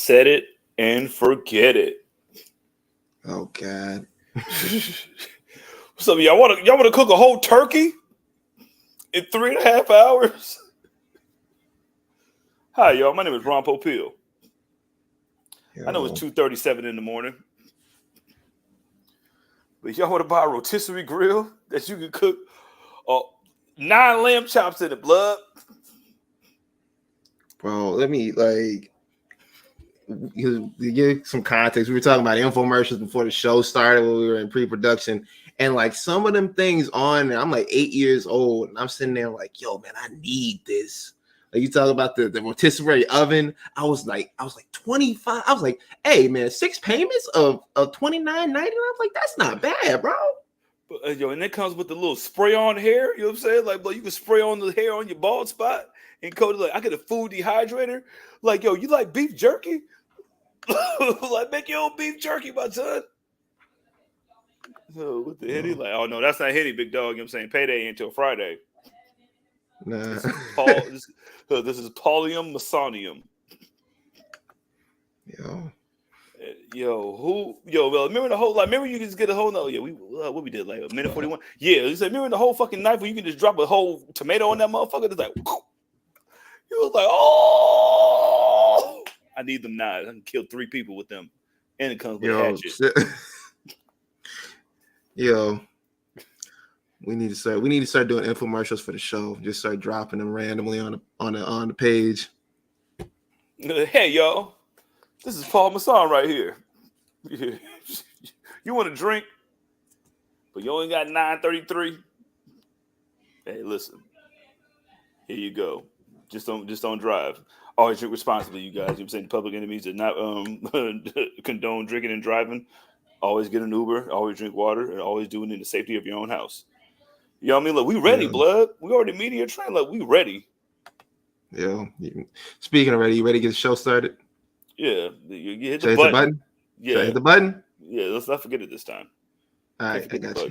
Set it and forget it. Oh God. So y'all want to cook a whole turkey in 3.5 hours? Hi, y'all. My name is Ron Popeil. I know it's 2:37 in the morning, but y'all want to buy a rotisserie grill that you can cook 9 lamb chops in the blood? Bro, let me give some context. We were talking about infomercials before the show started when we were in pre-production, and like some of them things on there, I'm like 8 years old, and I'm sitting there like, yo, man, I need this. Like you talk about the rotisserie oven. I was like 25. I was like, hey man, 6 payments of $29.99. I was like, that's not bad, bro. But, and it comes with the little spray on hair. You know what I'm saying? Like, bro, you can spray on the hair on your bald spot and coat it. Like, I get a food dehydrator. Like, yo, you like beef jerky? Like, make your own beef jerky, my son. So with the Henny, like, oh no, that's not Henny, big dog. You know what I'm saying? Payday ain't until Friday. Nah. This is Paulium Masonium. Remember the whole, like, remember you can just get a whole, what we did, like a minute 41? Yeah, you said, remember the whole fucking knife where you can just drop a whole tomato on that motherfucker? It's like, you was like, oh, I need them knives. I can kill 3 people with them. And it comes with a hatchet. Yo, we need to start doing infomercials for the show. Just start dropping them randomly on the page. Hey y'all, this is Paul Masson right here. You want a drink, but you only got $9.33. Hey, listen. Here you go. Just don't drive. Always drink responsibly, you guys. You know what I'm saying? Public enemies do not condone drinking and driving. Always get an Uber, always drink water, and always do it in the safety of your own house. You know what I mean? Look, we ready, blood. We already media trained. Like, we ready. Yeah. Speaking of ready, you ready to get the show started? Yeah. You hit the button? Yeah. Should I hit the button? Yeah, let's not forget it this time. All right, I got you.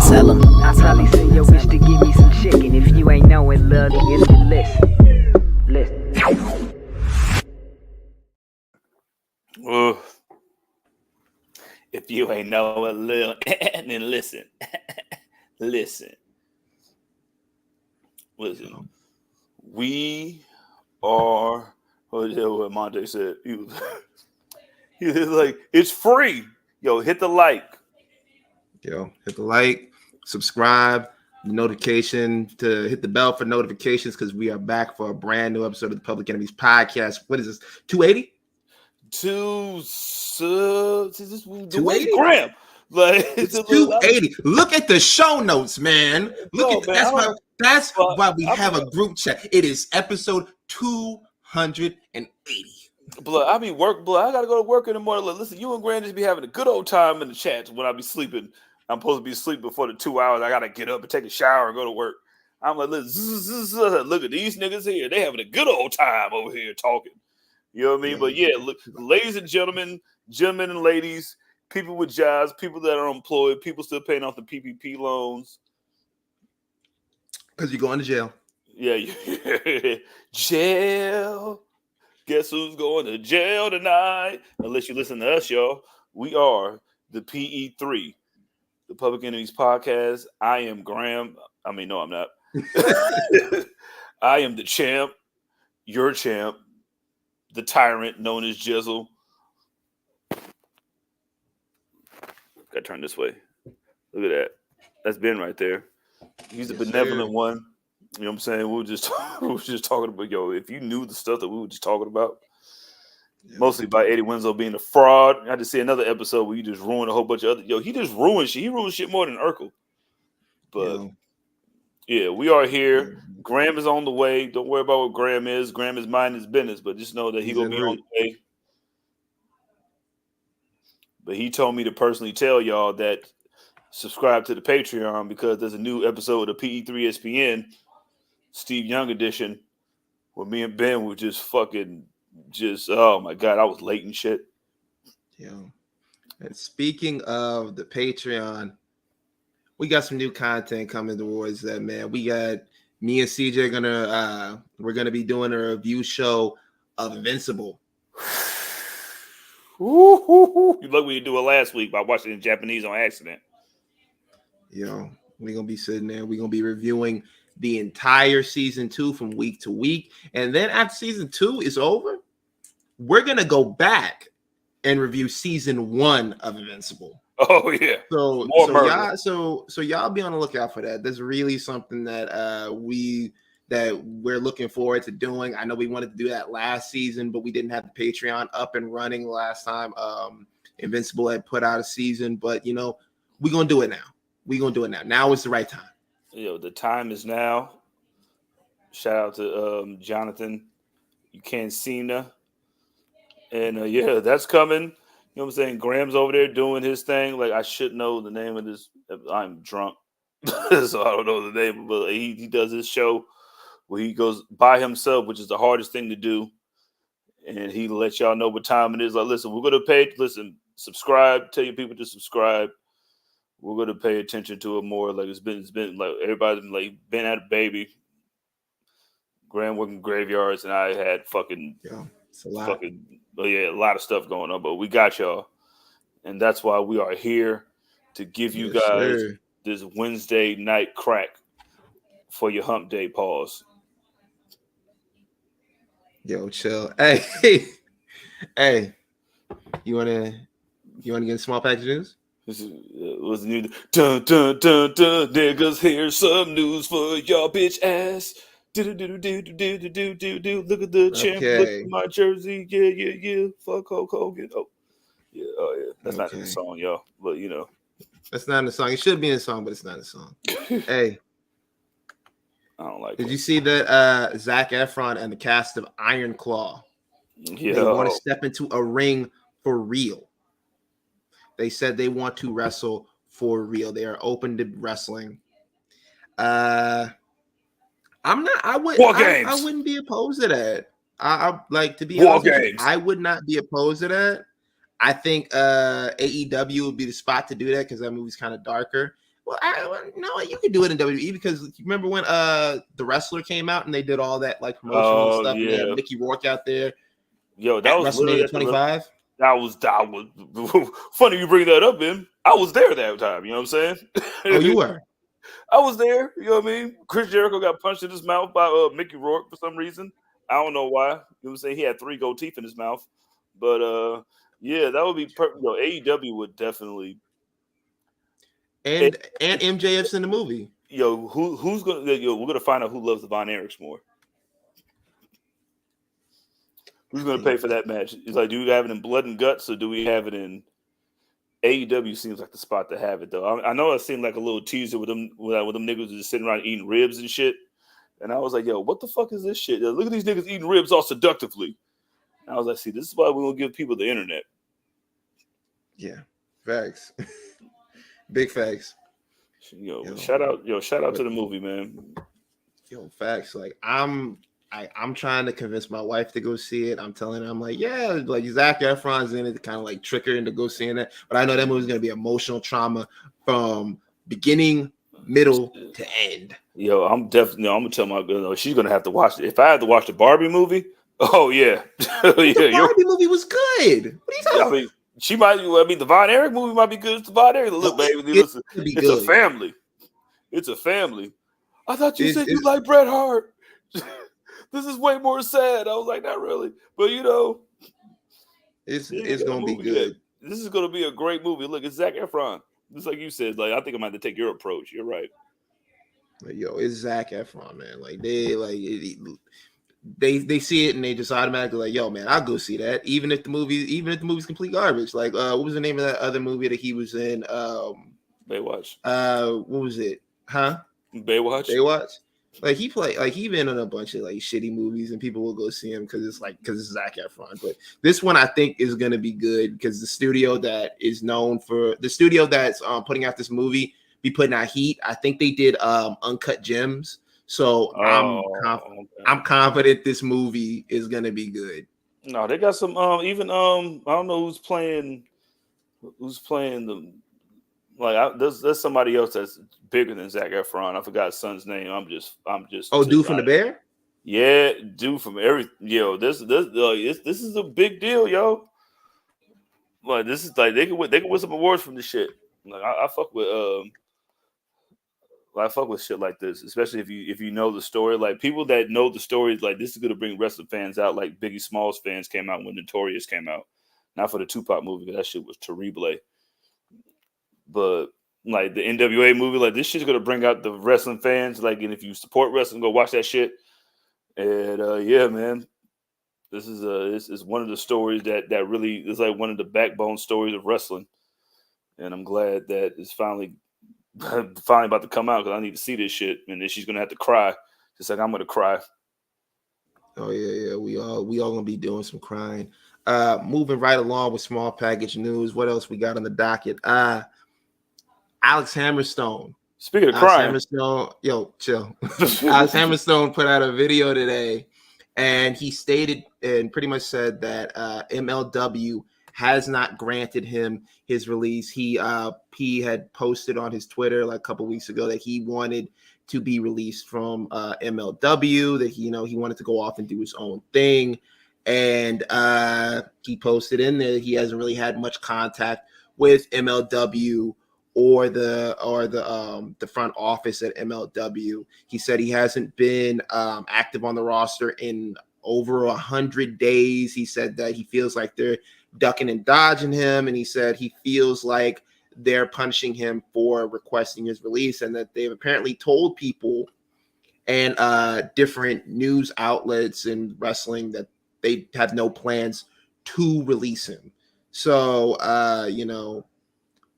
Tell him. I probably send your bitch to give me some chicken. If you ain't knowing, love, it's the list. If you ain't knowing, lil, then listen. Listen. We are. What Monte said. He was like, it's free. Yo, hit the like. Yo, hit the like, subscribe, notification to hit the bell for notifications because we are back for a brand new episode of the Public Enemies podcast. What is this? 280? 280? Graham. Like, it's 280. Look at the show notes, man. That's why we have a group chat. It is episode 280. Blood, I gotta go to work in the morning. Like, listen, you and Graham just be having a good old time in the chats when I be sleeping. I'm supposed to be asleep before the 2 hours. I gotta get up and take a shower and go to work. I'm like, look at these niggas here. They having a good old time over here talking. You know what I mean? But yeah, look, ladies and gentlemen and ladies, people with jobs, people that are employed, people still paying off the PPP loans. Because you're going to jail. Yeah. Jail. Guess who's going to jail tonight? Unless you listen to us, y'all. We are the PE3, the Public Enemies Podcast. I am Graham. I mean, no, I'm not. I am the champ, your champ, the tyrant known as Jizzle. Gotta turn this way. Look at that. That's Ben right there. He's a benevolent one. You know what I'm saying? We were just talking about, yo, if you knew the stuff that we were just talking about, mostly by Eddie Winslow being a fraud. I had to see another episode where you just ruined a whole bunch of other. Yo, he just ruined shit. He ruined shit more than Urkel. But yeah, we are here. Graham is on the way. Don't worry about what Graham is. Graham is minding his business, but just know that he's gonna be on the way. But he told me to personally tell y'all that subscribe to the Patreon because there's a new episode of PE3 ESPN, Steve Young edition, when me and Ben were just fucking oh my god, I was late and shit. Yo. And speaking of the Patreon, we got some new content coming towards that, man. We got me and CJ we're gonna be doing a review show of Invincible. You look when you do it last week by watching it in Japanese on accident. Yo, we're gonna be sitting there. We're gonna be reviewing the entire season 2 from week to week, and then after season 2 is over, we're gonna go back and review season 1 of Invincible. Oh yeah. So y'all be on the lookout for that. That's really something that we're looking forward to doing. I know we wanted to do that last season, but we didn't have the Patreon up and running last time. Invincible had put out a season, but you know, we're gonna do it now. We're gonna do it now. Now is the right time. The time is now. Shout out to Jonathan Ucancina. And yeah, that's coming. You know what I'm saying? Graham's over there doing his thing. Like, I should know the name of this. I'm drunk, so I don't know the name. But he does this show where he goes by himself, which is the hardest thing to do. And he lets y'all know what time it is. Like, listen, we're gonna pay. Listen, subscribe. Tell your people to subscribe. We're gonna pay attention to it more. Like it's been like everybody's been like been at a baby. Graham working graveyards, and I had it's a lot. A lot of stuff going on. But we got y'all, and that's why we are here to give you guys this Wednesday night crack for your hump day pause. Yo, chill. Hey, you wanna get a small package of news? This was new. Dun dun dun dun. Niggas, here's some news for y'all, bitch ass. Do. Look at the champ. Look at my jersey. Yeah. Fuck Hulk Hogan. Oh yeah. That's not in the song, y'all. But you know, that's not in the song. It should be in the song, but it's not in the song. Hey, I don't like. Did you see that Zac Efron and the cast of Iron Claw? Yeah, they want to step into a ring for real. They said they want to wrestle for real. They are open to wrestling. I wouldn't be opposed to that. I like to be honest with you, I would not be opposed to that. I think AEW would be the spot to do that because that movie's kind of darker. Well, you could do it in WWE because you remember when The Wrestler came out and they did all that like promotional stuff. Yeah, Mickey Rourke out there. Yo, that was WrestleMania 25. That was funny you bring that up, Ben. I was there that time. You know what I'm saying? Oh, you were. I was there. You know what I mean? Chris Jericho got punched in his mouth by Mickey Rourke for some reason. I don't know why. You know what I'm saying? He had 3 gold teeth in his mouth. But yeah, that would be perfect. AEW would definitely. And MJF's in the movie. Who's gonna? We're gonna find out who loves the Von Erichs more. Who's gonna pay for that match? It's like, do we have it in Blood and Guts or do we have it in AEW? Seems like the spot to have it though. I know it seemed like a little teaser with them niggas just sitting around eating ribs and shit. And I was like, yo, what the fuck is this shit? Look at these niggas eating ribs all seductively. And I was like, see, this is why we will give people the internet. Yeah, facts. Big facts. Shout out to the movie, man. Yo, facts. Like I'm trying to convince my wife to go see it. I'm telling her, I'm like, yeah, like Zac Efron's in it to kind of like trick her into go seeing it. But I know that movie's gonna be emotional trauma from beginning, middle to end. Yo, I'm gonna tell my girl she's gonna have to watch it. If I had to watch the Barbie movie, oh yeah, the Barbie movie was good. What are you talking about? She might. The Von Erich movie might be good. It's the Von Erich. Look, baby, listen, it's a family. It's a family. I thought you said you like Bret Hart. This is way more sad. I was like, not really, but it's gonna be good. This is gonna be a great movie. Look, it's Zac Efron. Just like you said, like I think I might have to take your approach. You're right. Yo, it's Zac Efron, man. Like they see it and they just automatically like, yo, man, I'll go see that. Even if the movie's complete garbage. Like, what was the name of that other movie that he was in? Baywatch. What was it? Huh? Baywatch. Like he been in a bunch of like shitty movies and people will go see him because it's Zac Efron. But this one I think is gonna be good because the studio that's putting out this movie be putting out heat. I think they did Uncut Gems. So Okay. I'm confident this movie is gonna be good. No, they got some even I don't know who's playing the there's somebody else that's bigger than Zac Efron. I forgot his son's name. I'm just Oh, dude from the Bear? Yeah, dude from this is a big deal, yo. Like this is like they can win some awards from this shit. Like I fuck with shit like this, especially if you know the story. Like people that know the stories, like this is gonna bring wrestling fans out. Like Biggie Smalls fans came out when Notorious came out, not for the Tupac movie. 'Cause that shit was terrible. But like the NWA movie, like this shit's gonna bring out the wrestling fans. Like, and if you support wrestling, go watch that shit. And yeah, man, this is one of the stories that really is like one of the backbone stories of wrestling. And I'm glad that it's finally about to come out because I need to see this shit. And then she's gonna have to cry, just like I'm gonna cry. Oh yeah. We all gonna be doing some crying. Moving right along with small package news. What else we got on the docket? Alex Hammerstone. Speaking of Alex crying, Hammerstone, yo, chill. Alex Hammerstone put out a video today, and he stated and pretty much said that MLW has not granted him his release. He had posted on his Twitter like a couple weeks ago that he wanted to be released from MLW, that he wanted to go off and do his own thing. And he posted in there that he hasn't really had much contact with MLW or the front office at MLW. He said he hasn't been active on the roster in over 100 days. He said that he feels like they're ducking and dodging him, and he said he feels like they're punishing him for requesting his release, and that they've apparently told people and different news outlets in wrestling that they have no plans to release him. So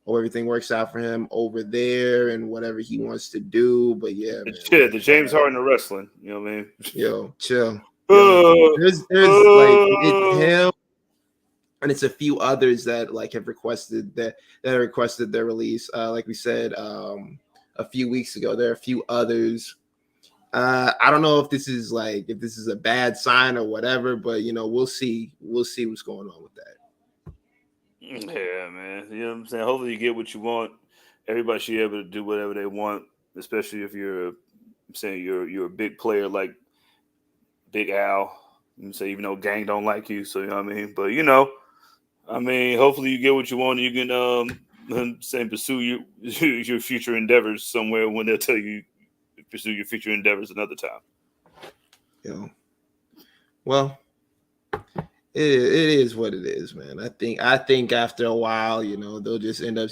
hope everything works out for him over there and whatever he wants to do. But yeah, man, shit, the James Harden of wrestling. You know what I mean? Yo, chill. Yo, there's like it's him, and it's a few others that like have requested their release. Like we said a few weeks ago, there are a few others. I don't know if this is a bad sign or whatever, but we'll see what's going on with that. Yeah, man. You know what I'm saying? Hopefully you get what you want. Everybody should be able to do whatever they want, especially if you're a big player like Big Al. You say even though Gang don't like you, so you know what I mean. But hopefully you get what you want and you can pursue your future endeavors somewhere when they'll tell you pursue your future endeavors another time. Well, it is what it is, man. I think after a while, they'll just end up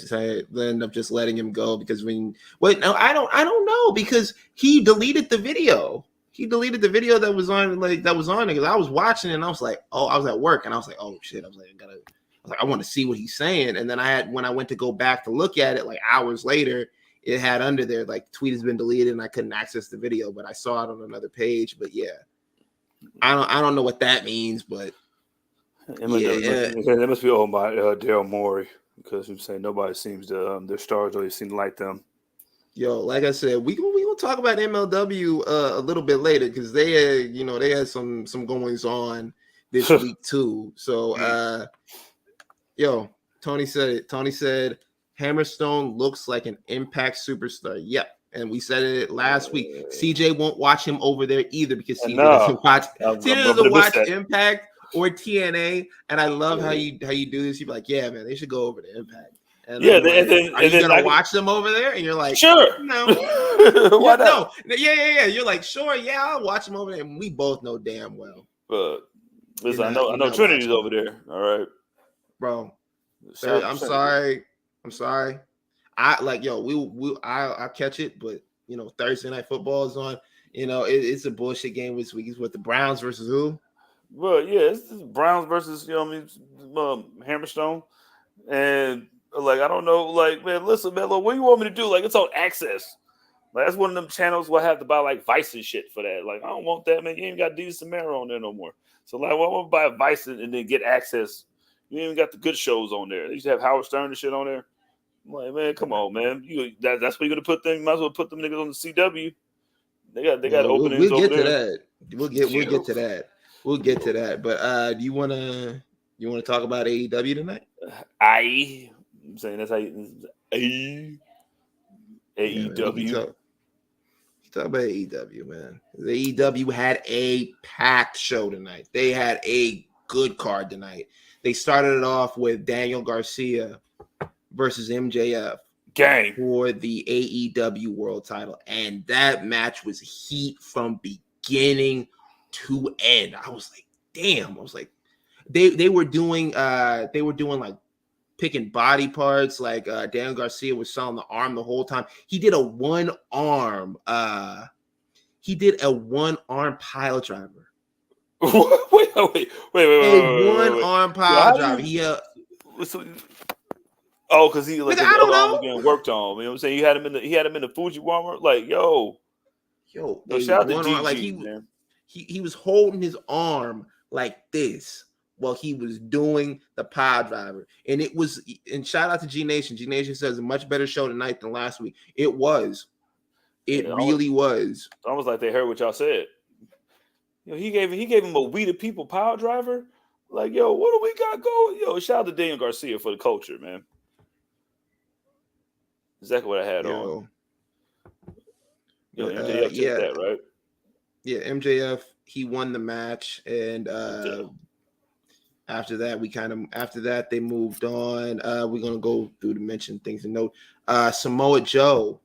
just letting him go because I don't know, because he deleted the video. He deleted the video that was on it because I was watching it and I was like, I was at work and I was like, oh shit, I was like, I want to see what he's saying. And then when I went to go back to look at it like hours later, it had under there like tweet has been deleted and I couldn't access the video, but I saw it on another page. But yeah, I don't know what that means, but That must be owned by Daryl Morey, because I'm saying nobody seems to their stars always seem to like them. Yo, like I said, we gonna talk about MLW a little bit later because they had some goings on this week too. So Tony said it. Tony said Hammerstone looks like an Impact superstar. Yep. And we said it last week. CJ won't watch him over there either because CJ doesn't watch Impact or TNA. And I love how you do this. You're like, yeah, man, they should go over to Impact. And then, are you gonna watch them over there? And you're like, sure, no. Why not? No, yeah. You're like, sure, yeah, I'll watch them over there. And we both know damn well. But listen, I know Trinity's over there. All right, bro. I'm sorry. I'll catch it, but Thursday Night Football is on. It's a bullshit game this week. It's with the Browns versus who? Well, yeah, it's Browns versus Hammerstone, and like I don't know, like man, listen, man, look, what do you want me to do? Like it's on Access. Like that's one of them channels where I have to buy like Vice and shit for that. Like I don't want that, man. You ain't got Deez Samara on there no more. So like, well, I want to buy Vice and then get Access. You ain't even got the good shows on there. They used to have Howard Stern and shit on there. I'm like, man, come on, man. That's where you're gonna put them. You might as well put them niggas on the CW. They got Well, openings we'll over get to there. that. We'll get to that. We'll get to that. But do you wanna talk about AEW tonight? I'm saying that's how Yeah, man, we can AEW. talk about AEW, man. The AEW had a packed show tonight. They had a good card tonight. They started it off with Daniel Garcia versus MJF Gang. for the AEW World Title, and that match was heat from beginning to end. I was like, damn. I was like, they were doing like picking body parts. Like Daniel Garcia was selling the arm the whole time. He did a one arm pile driver. wait. A one arm pile driver. He because he nigga, his I don't other arm was know. getting worked on. You know what I'm saying? He had him in the Fujiwara. Like, yo, A shout out to one arm, like DG, man. he was holding his arm like this while he was doing the pile driver. And it was, and shout out to G Nation. G Nation says a much better show tonight than last week. It was. It really was. Almost like they heard what y'all said. You know, he gave him a We the People power driver. Like, yo, what do we got going? Yo, shout out to Daniel Garcia for the culture, man. Exactly what I had on. Yo, MJF took that, right? Yeah, MJF, he won the match, and after that they moved on. We're gonna go through to mention things and note. Samoa Joe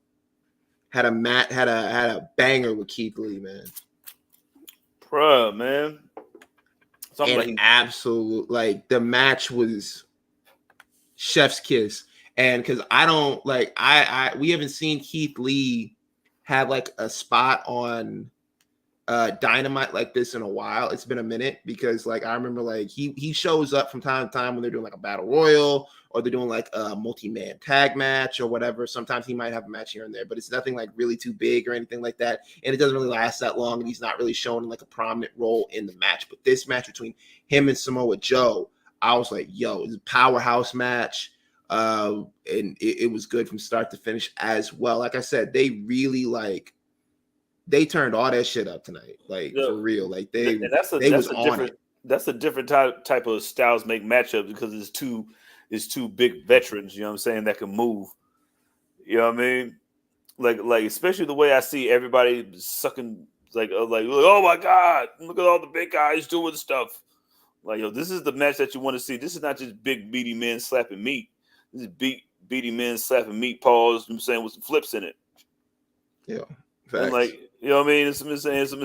had a banger with Keith Lee, man. Bruh, man. Absolute, like, the match was chef's kiss. And because I don't like, we haven't seen Keith Lee have like a spot on Dynamite like this in a while. It's been a minute, because like I remember like he shows up from time to time when they're doing like a battle royal, or they're doing like a multi-man tag match or whatever. Sometimes he might have a match here and there, but it's nothing like really too big or anything like that. And it doesn't really last that long, and he's not really showing like a prominent role in the match. But this match between him and Samoa Joe, I was like, yo, it's a powerhouse match. And it was good from start to finish as well. Like I said, they really they turned all that shit up tonight, like, for real. Like that's a different type of styles make matchups, because it's two big veterans, you know what I'm saying, that can move. You know what I mean? Like especially the way I see everybody sucking, like oh my god, look at all the big guys doing stuff. Like, yo, this is the match that you want to see. This is not just big meaty men slapping meat. This is beady men slapping meat paws, you know what I'm saying, with some flips in it. Yeah. And like, you know what I mean? It's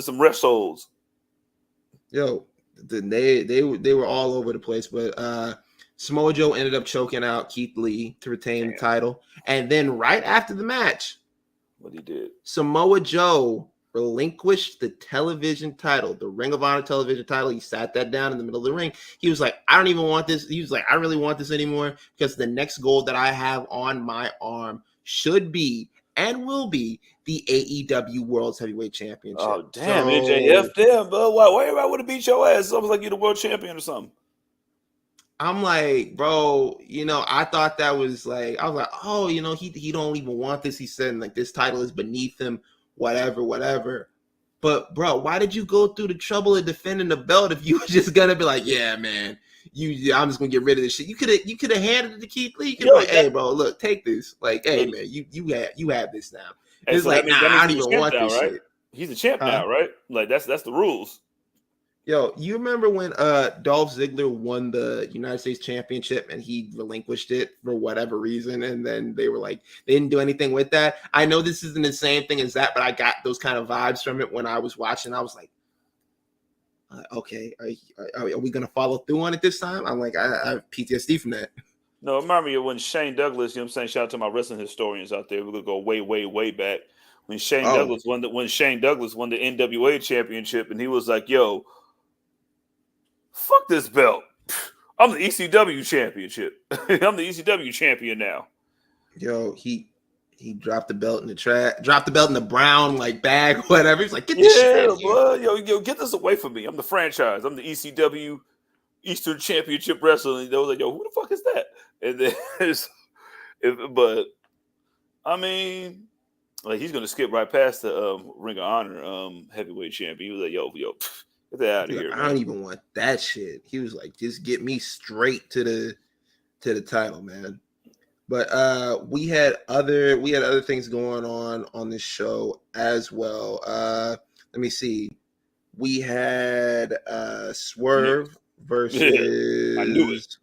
some wrestles. Yo, they were all over the place, but Samoa Joe ended up choking out Keith Lee to retain the title. And then right after the match, what he did, Samoa Joe relinquished the television title, the Ring of Honor television title. He sat that down in the middle of the ring. He was like, I don't even want this. He was like, I really want this anymore, because the next gold that I have on my arm should be and will be the AEW World Heavyweight Championship. Oh, damn, MJF, damn, bro. Why everybody would have beat your ass? It's almost like you're the world champion or something. I'm like, bro, you know, I thought that was like, I was like, oh, you know, he don't even want this. He said, like, this title is beneath him, whatever. But, bro, why did you go through the trouble of defending the belt if you were just gonna be like, yeah, man, I'm just gonna get rid of this shit? You could have handed it to Keith Lee. You could be like, hey, bro, look, take this. Like, hey, man, you have this now. Hey, it's so like, nah, I don't even want now, this right? shit. He's a champ now, right? Like, that's the rules. Yo, you remember when Dolph Ziggler won the United States Championship and he relinquished it for whatever reason, and then they were like, they didn't do anything with that? I know this isn't the same thing as that, but I got those kind of vibes from it when I was watching. I was like, okay, are we going to follow through on it this time? I'm like, I have PTSD from that. No, I remember when Shane Douglas, you know what I'm saying? Shout out to my wrestling historians out there. We're going to go way, way, way back. When Shane Douglas won the NWA championship, and he was like, yo, fuck this belt. I'm the ECW championship. I'm the ECW champion now. Yo, he dropped the belt in the trash, dropped the belt in the brown like bag, whatever. He's like, get this shit out of here. Bro, yo, get this away from me. I'm the franchise. I'm the ECW Eastern Championship Wrestler. And they was like, yo, who the fuck is that? And then but I mean, Like he's gonna skip right past the Ring of Honor heavyweight champion. He was like, yo, get that out of He's here, like, I man. don't even want that shit. He was like, just get me straight to the title, man. But we had other things going on this show as well. Let me see. We had Swerve Yeah, I knew it. versus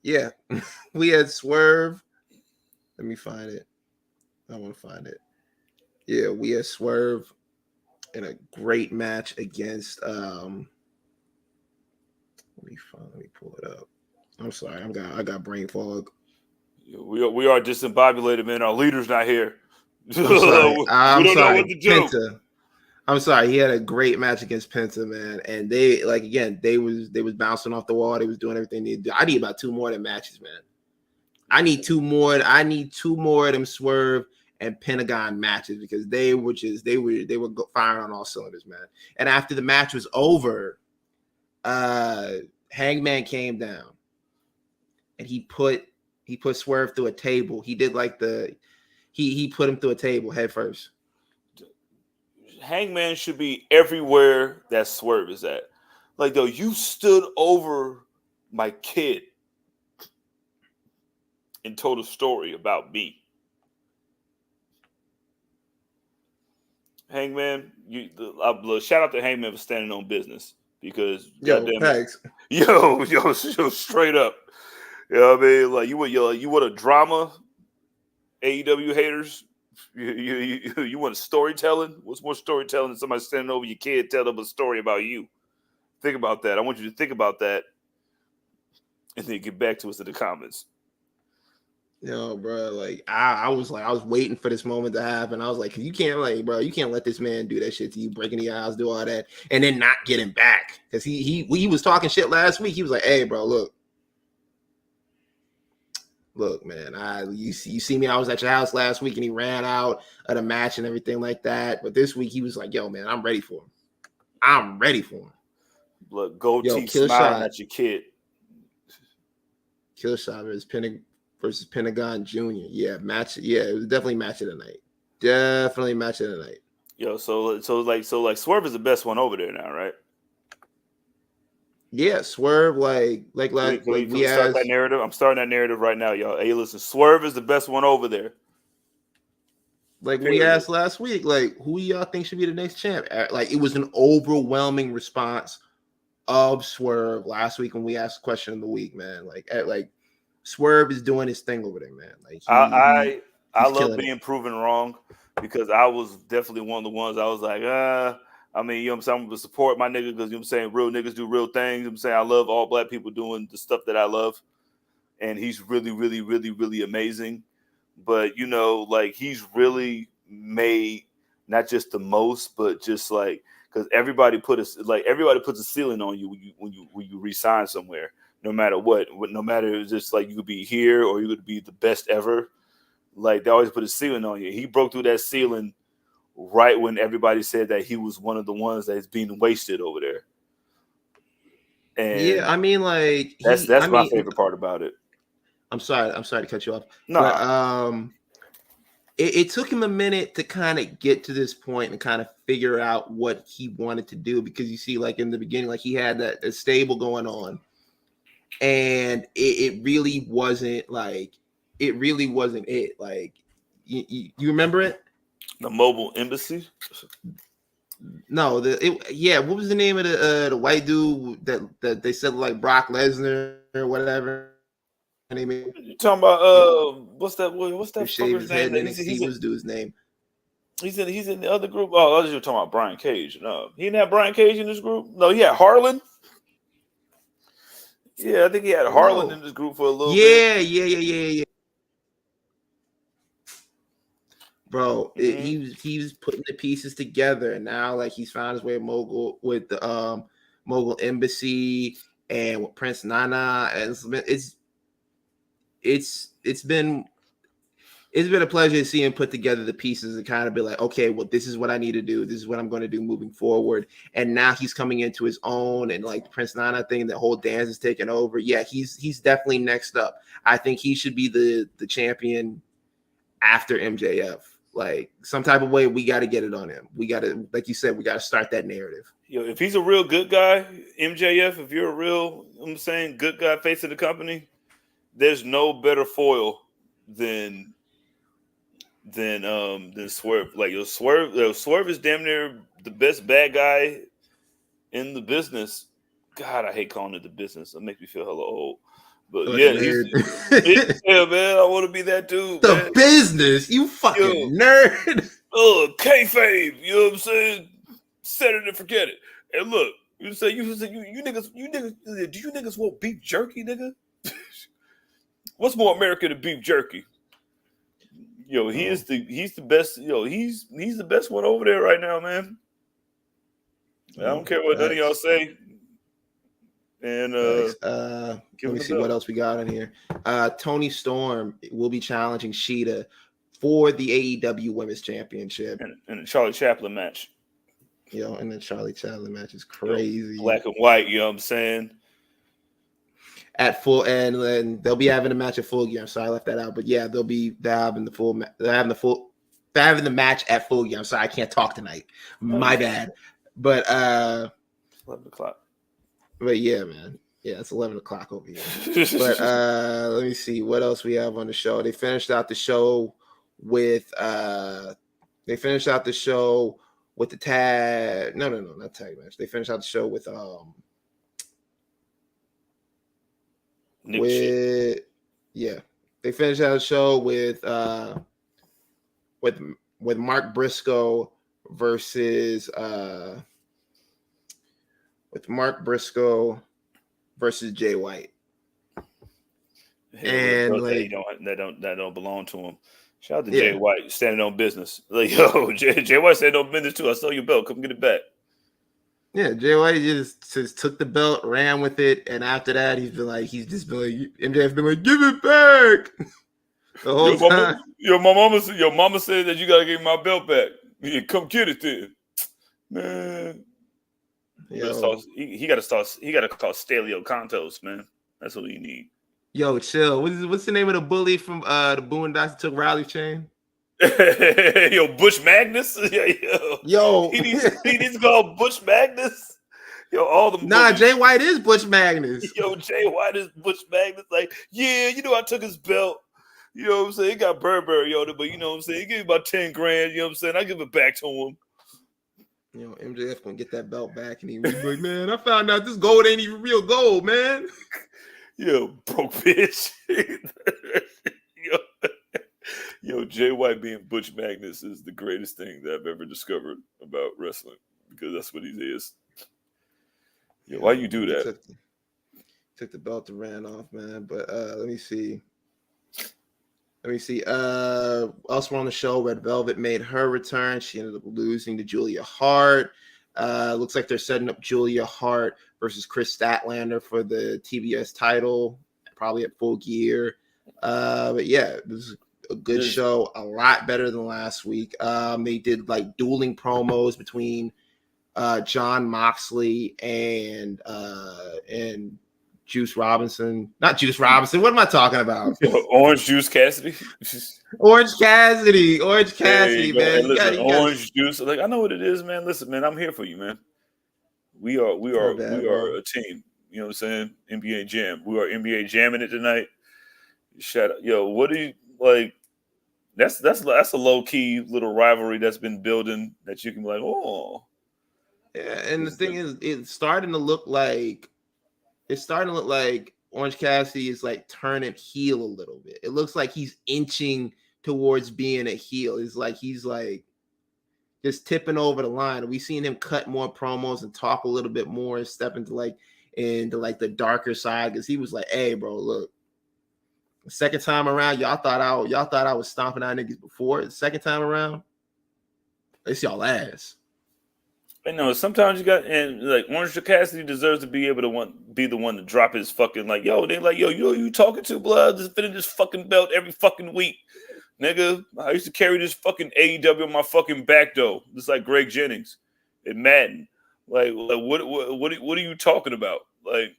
yeah. We had Swerve. Let me find it. I want to find it. Yeah, we had Swerve in a great match against let me pull it up. I'm sorry, I got brain fog. We are disembobulated, man. Our leader's not here. I'm sorry. We don't know what to do. Penta. I'm sorry. He had a great match against Penta, man. And they they was bouncing off the wall. They was doing everything they did. I need about 2 more of them matches, man. I need 2 more. I need 2 more of them Swerve and Pentagon matches because they were firing on all cylinders, man. And after the match was over, Hangman came down and he put Swerve through a table. He did like he put him through a table head first. Hangman should be everywhere that Swerve is at. Like, though, you stood over my kid and told a story about me. Hangman, shout out to Hangman for standing on business because Thanks. Yo, straight up. You know what I mean? Like you want a drama, AEW haters. You want storytelling? What's more storytelling than somebody standing over your kid, tell them a story about you? Think about that. I want you to think about that, and then get back to us in the comments. Yo, bro, like I was waiting for this moment to happen. I was like, you can't let this man do that shit to you, breaking the eyes, do all that, and then not get him back because he was talking shit last week. He was like, hey, bro, look, man, you see me. I was at your house last week, and he ran out of the match and everything like that. But this week, he was like, yo, man, I'm ready for him. Look, goatee smiling at your kid. Kill shot versus Pentagon Jr. Yeah, match. Yeah, it was definitely match of the night. Definitely match of the night. Yo, so Swerve is the best one over there now, right? Yeah, Swerve like we start that narrative. I'm starting that narrative right now, y'all. Hey, listen, Swerve is the best one over there. Like we asked last week, like who y'all think should be the next champ? Like it was an overwhelming response of Swerve last week when we asked the question of the week, man. Like Swerve is doing his thing over there, man. Like I love being proven wrong because I was definitely one of the ones I was like, I mean, you know what I'm saying? I'm going to support my nigga because, you know what I'm saying, real niggas do real things. You know what I'm saying? I love all black people doing the stuff that I love. And he's really, really, really, really amazing. But, you know, like he's really made not just the most, but just like, because everybody puts a ceiling on you when you resign somewhere, no matter what. No matter it's just like you could be here or you could be the best ever. Like they always put a ceiling on you. He broke through that ceiling right when everybody said that he was one of the ones that's being wasted over there. And yeah, I mean, like that's my favorite part about it. I'm sorry to cut you off. No, but it took him a minute to kind of get to this point and kind of figure out what he wanted to do because you see, like in the beginning, like he had that stable going on, and it really wasn't it. Like you remember it? The mobile embassy. No, what was the name of the white dude that they said like Brock Lesnar or whatever? You talking about what's that Shave his head name? and see what's his name. He's in the other group. Oh, I was just talking about Brian Cage. No, he didn't have Brian Cage in this group. No, he had Harlan. Yeah, I think he had Harlan in this group for a little bit. Yeah. Bro, he was putting the pieces together, and now like he's found his way with the Mogul Embassy and with Prince Nana, and it's been a pleasure to see him put together the pieces and kind of be like, okay, well, this is what I need to do. This is what I'm going to do moving forward. And now he's coming into his own, and like the Prince Nana thing, the whole dance is taking over. Yeah, he's definitely next up. I think he should be the champion after MJF. Like some type of way, we got to get it on him. We got to, like you said, we got to start that narrative. If he's a real good guy, MJF, if you're a real, I'm saying, good guy face of the company, there's no better foil than Swerve. Like Swerve is damn near the best bad guy in the business. God, I hate calling it the business. It makes me feel hella old. But Like yeah, yeah, man, I want to be that dude. The man. business, you fucking nerd. Kayfabe, you know what I'm saying? Set it and forget it. And look, you niggas, do you niggas want beef jerky, nigga? What's more American than beef jerky? He's the best. He's the best one over there right now, man. I don't care what none of y'all say. And let me see what else we got in here. Tony Storm will be challenging Sheeta for the AEW Women's Championship in a Charlie Chaplin match. And the Charlie Chaplin match is crazy. Black and white, you know what I'm saying? At full, and then they'll be having a match at Full Gear. I'm sorry I left that out, but yeah, they're having the match at Full Gear. I'm sorry I can't talk tonight. My bad. But 11 o'clock. But yeah, man. Yeah, it's 11 o'clock over here. But let me see what else we have on the show. They finished out the show with the tag. No, not tag match. They finished out the show with They finished out the show with Mark Briscoe versus Jay White. And like that don't belong to him. Shout out to Jay White standing on business. Like, yo, Jay White standing on business too. I stole your belt. Come get it back. Yeah, Jay White just took the belt, ran with it, and after that, MJF been like, give it back. The whole time. My mama said that you gotta give my belt back. Yeah, come get it then, man. He got to call Stalio Contos, man. That's what he need. Yo, chill. What's the name of the bully from the Boondocks that took Riley's chain? Yo, Butch Magnus. Yo, he needs to call Butch Magnus. Yo, all the bullies. Jay White is Butch Magnus. Yo, Jay White is Butch Magnus. Like, yeah, I took his belt. You know what I'm saying? He got Burberry on it, but you know what I'm saying? He gave me about 10 grand. You know what I'm saying? I give it back to him. MJF gonna get that belt back, and he was like, "Man, I found out this gold ain't even real gold, man." Yo, broke bitch. Yo, Jay White being Butch Magnus is the greatest thing that I've ever discovered about wrestling, because that's what he is. Yo, why you do that? Took the belt to ran off, man. But let me see. Also on the show, Red Velvet made her return. She ended up losing to Julia Hart. Looks like they're setting up Julia Hart versus Chris Statlander for the TBS title, probably at Full Gear. But yeah, this is a good show, a lot better than last week. They did like dueling promos between John Moxley and Juice Robinson. Not Juice Robinson. What am I talking about? Orange Juice Cassidy. Orange Cassidy, man. Hey, listen, Orange Juice. Like, I know what it is, man. Listen, man, I'm here for you, man. We are a team. You know what I'm saying? NBA Jam. We are NBA jamming it tonight. Shout out, yo. What do you like? That's a low key little rivalry that's been building that you can be like, oh. Yeah, and the thing is, it's starting to look like Orange Cassidy is like turning heel a little bit. It looks like he's inching towards being a heel. It's like he's like just tipping over the line. We've seen him cut more promos and talk a little bit more and step into the darker side, because he was like, "Hey, bro, look, the second time around, y'all thought I was stomping out niggas before. The second time around, it's y'all ass." I know sometimes you got, and like Orange Cassidy deserves to be able to be the one to drop his fucking like, yo, they like, yo, you talking to, blood? Just fitting this fucking belt every fucking week, nigga. I used to carry this fucking AEW on my fucking back though, just like Greg Jennings and Madden. Like what are you talking about? Like,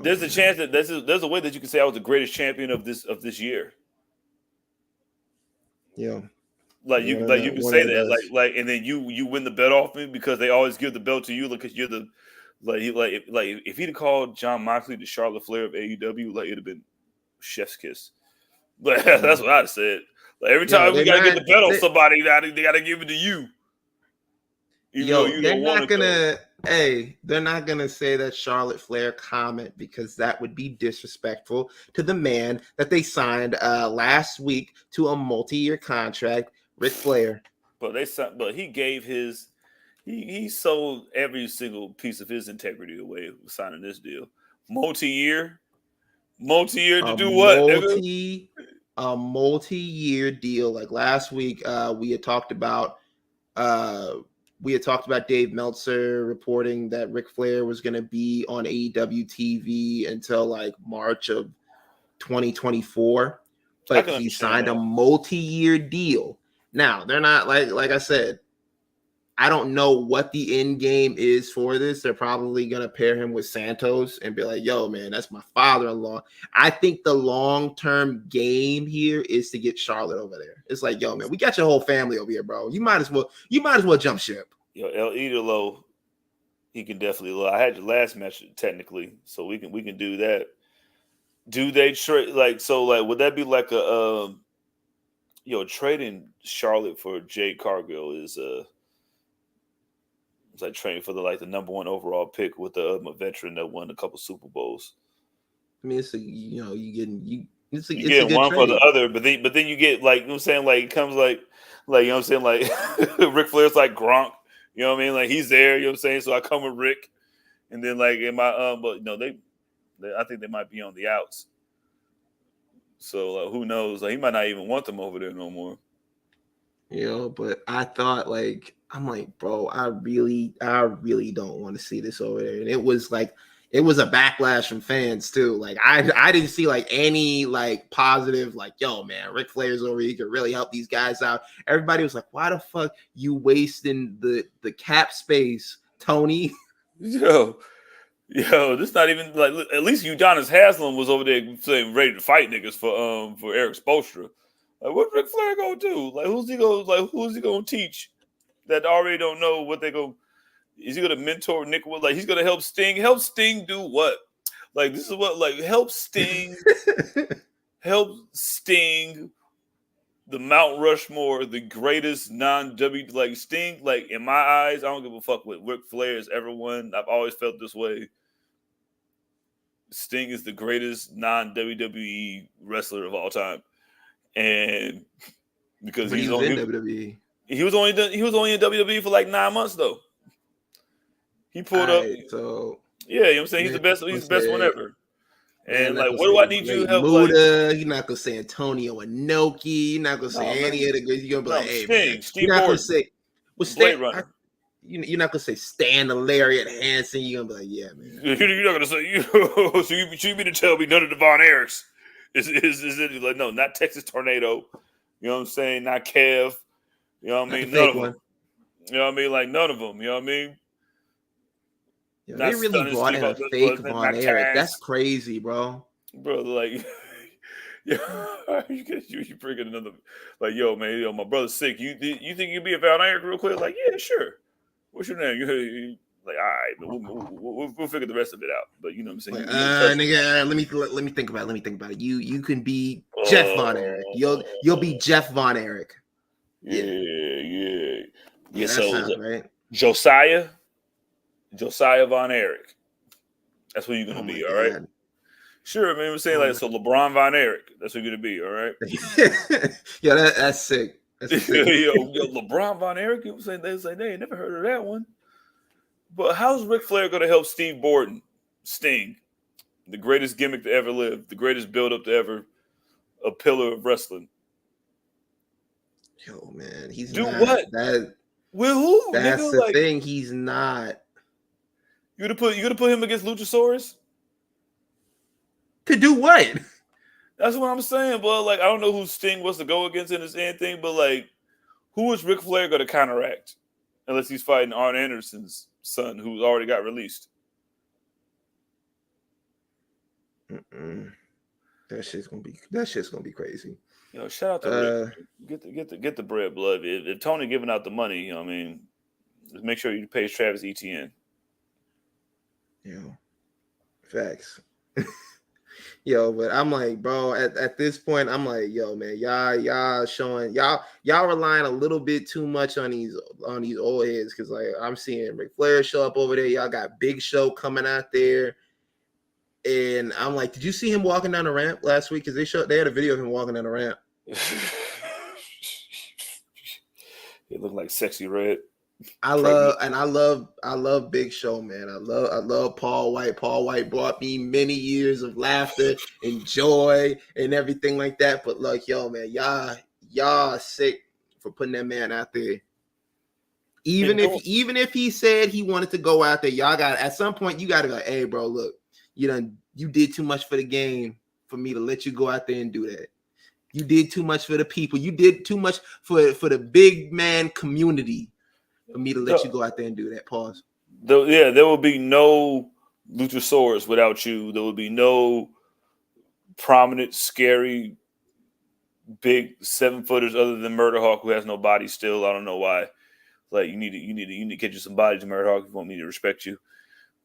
there's a chance that there's a way that you can say I was the greatest champion of this year. Yeah. Like you can One say of the that, best. and then you win the bet off me because they always give the belt to you because you're the if he'd have called John Moxley the Charlotte Flair of AEW, like it'd have been chef's kiss. Like, that's what I said. Like every Yo, time we they're gotta get not. the belt on somebody, they gotta give it to you, even though Yo, you they're don't want not it though. gonna. Hey, they're not gonna say that Charlotte Flair comment because that would be disrespectful to the man that they signed last week to a multi-year contract, Ric Flair. But he gave his he sold every single piece of his integrity away signing this deal. Multi-year to A do what, nigga? multi-year deal. Like last week, we had talked about Dave Meltzer reporting that Ric Flair was going to be on AEW TV until like March of 2024, I but can he understand signed a that. multi-year deal. Now they're not like I said. I don't know what the end game is for this. They're probably gonna pair him with Santos and be like, "Yo, man, that's my father-in-law." I think the long-term game here is to get Charlotte over there. It's like, "Yo, man, we got your whole family over here, bro. You might as well jump ship." Yo, El Idolo, he can definitely look. I had the last match technically, so we can do that. Do they trade would that be like a trading Charlotte for Jade Cargill is it's like trading for the number one overall pick with a veteran that won a couple Super Bowls. I mean, it's it's You a get good one for the trade. other, but then you get you know what I'm saying, it comes you know what I'm saying, Ric Flair's like Gronk, you know what I mean, he's there, you know what I'm saying, so I come with Rick, and then in my but no, they I think they might be on the outs, so who knows, he might not even want them over there no more. But I thought I'm like, bro, I really don't want to see this over there. And it was a backlash from fans too. Like I didn't see any positive, yo, man, Ric Flair's over here, he could really help these guys out. Everybody was like, why the fuck you wasting the cap space, Tony? Yo, this not even at least Udonis Haslam was over there saying ready to fight niggas for Eric Spoelstra. What Ric Flair gonna do? Who's he gonna teach that already don't know what they go? Is he gonna mentor Nick? He's gonna help Sting? Help Sting do what? This is what help Sting the Mount Rushmore, the greatest non-W Sting. In my eyes, I don't give a fuck what Ric Flair has ever won. I've always felt this way. Sting is the greatest non-WWE wrestler of all time. And because But he was in WWE. He was only in WWE for 9 months though. He pulled up. So yeah, you know what I'm saying? He's the best. He's the best one ever. And what do I need you to help? Muda, you're not gonna say Antonio Inoki. You're not gonna say any of the good. You're gonna be hey, man. Steve You're not Gordon, gonna say Blade Runner. You're not gonna say Stan the Lariat Hansen. You're gonna be yeah, man. You're not gonna say so you mean to tell me none of the Von Erichs is it no, not Texas Tornado. You know what I'm saying? Not Kev. You know what I mean? None of them. You know what I mean? None of them. You know what I mean? Yo, they really brought in a fake Von Erich. That's crazy, bro. Bro, you bring in another yo, man, my brother's sick. You think you'd be a Von Erich real quick? Yeah, sure. What's your name? You all right, but we'll figure the rest of it out. But you know what I'm saying? Nigga, let me think about it. You can be Jeff Von Erich. You'll be Jeff Von Erich. Yeah. That sounds right. Josiah Von Erich. That's what you're gonna be, all right? Sure, man. We're saying so LeBron Von Erich. That's what you're gonna be, all right? Yeah, that's sick. That's sick. yo, LeBron Von Erich. You know what I'm saying? They ain't never heard of that one. But how's Ric Flair gonna help Steve Borden, Sting, the greatest gimmick to ever live, the greatest build-up to ever, a pillar of wrestling? Yo, man, he's do not, what? With who? That's the thing. He's not. You gonna put him against Luchasaurus? To do what? That's what I'm saying, but I don't know who Sting was to go against in this end thing, but who is Ric Flair gonna counteract? Unless he's fighting Arn Anderson's son, who's already got released. That shit's gonna be crazy. Shout out to Rick. Get the bread, blood. If Tony giving out the money, I mean, just make sure you pay Travis Etienne. Facts. But I'm like, bro, at this point, I'm like, yo, man, y'all showing y'all relying a little bit too much on these old heads, because like I'm seeing Ric Flair show up over there. Y'all got Big Show coming out there. And I'm like, did you see him walking down the ramp last week? Because they had a video of him walking down the ramp. It looked like Sexy Red. I love Big Show, man. I love Paul White. Paul White brought me many years of laughter and joy and everything like that. But like, yo, man, y'all sick for putting that man out there. Even if he said he wanted to go out there, y'all got at some point you got to go, hey, bro, look, you did too much for the game for me to let you go out there and do that. You did too much for the people. You did too much for the big man community for me to let you go out there and do that. Pause. There will be no Luchasaurus without you. There will be no prominent, scary, big 7-footers other than Murder Hawk, who has no body still. I don't know why. Like you need to get you some body to Murder Hawk if you want me to respect you.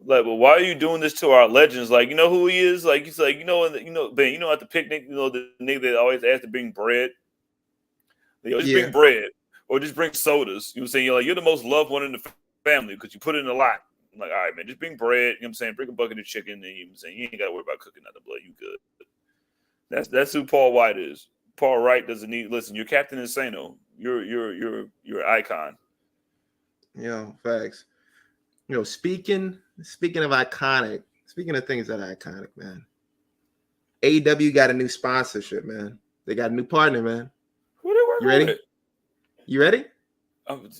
Like, well, why are you doing this to our legends? Like, you know who he is? Like, he's like, Ben, at the picnic, the nigga that always asked to bring bread. Just bring bread or just bring sodas. You were saying, you're the most loved one in the family because you put in a lot. I'm like, all right, man, just bring bread. You know what I'm saying? Bring a bucket of chicken. And you ain't got to worry about cooking out the blood. You good. That's who Paul White is. Paul White doesn't need. Listen, you're Captain Insano. You're an icon. Facts. Speaking of iconic, speaking of things that are iconic, man. AEW got a new sponsorship, man. They got a new partner, man. Who they working You ready? with? You ready? Sega.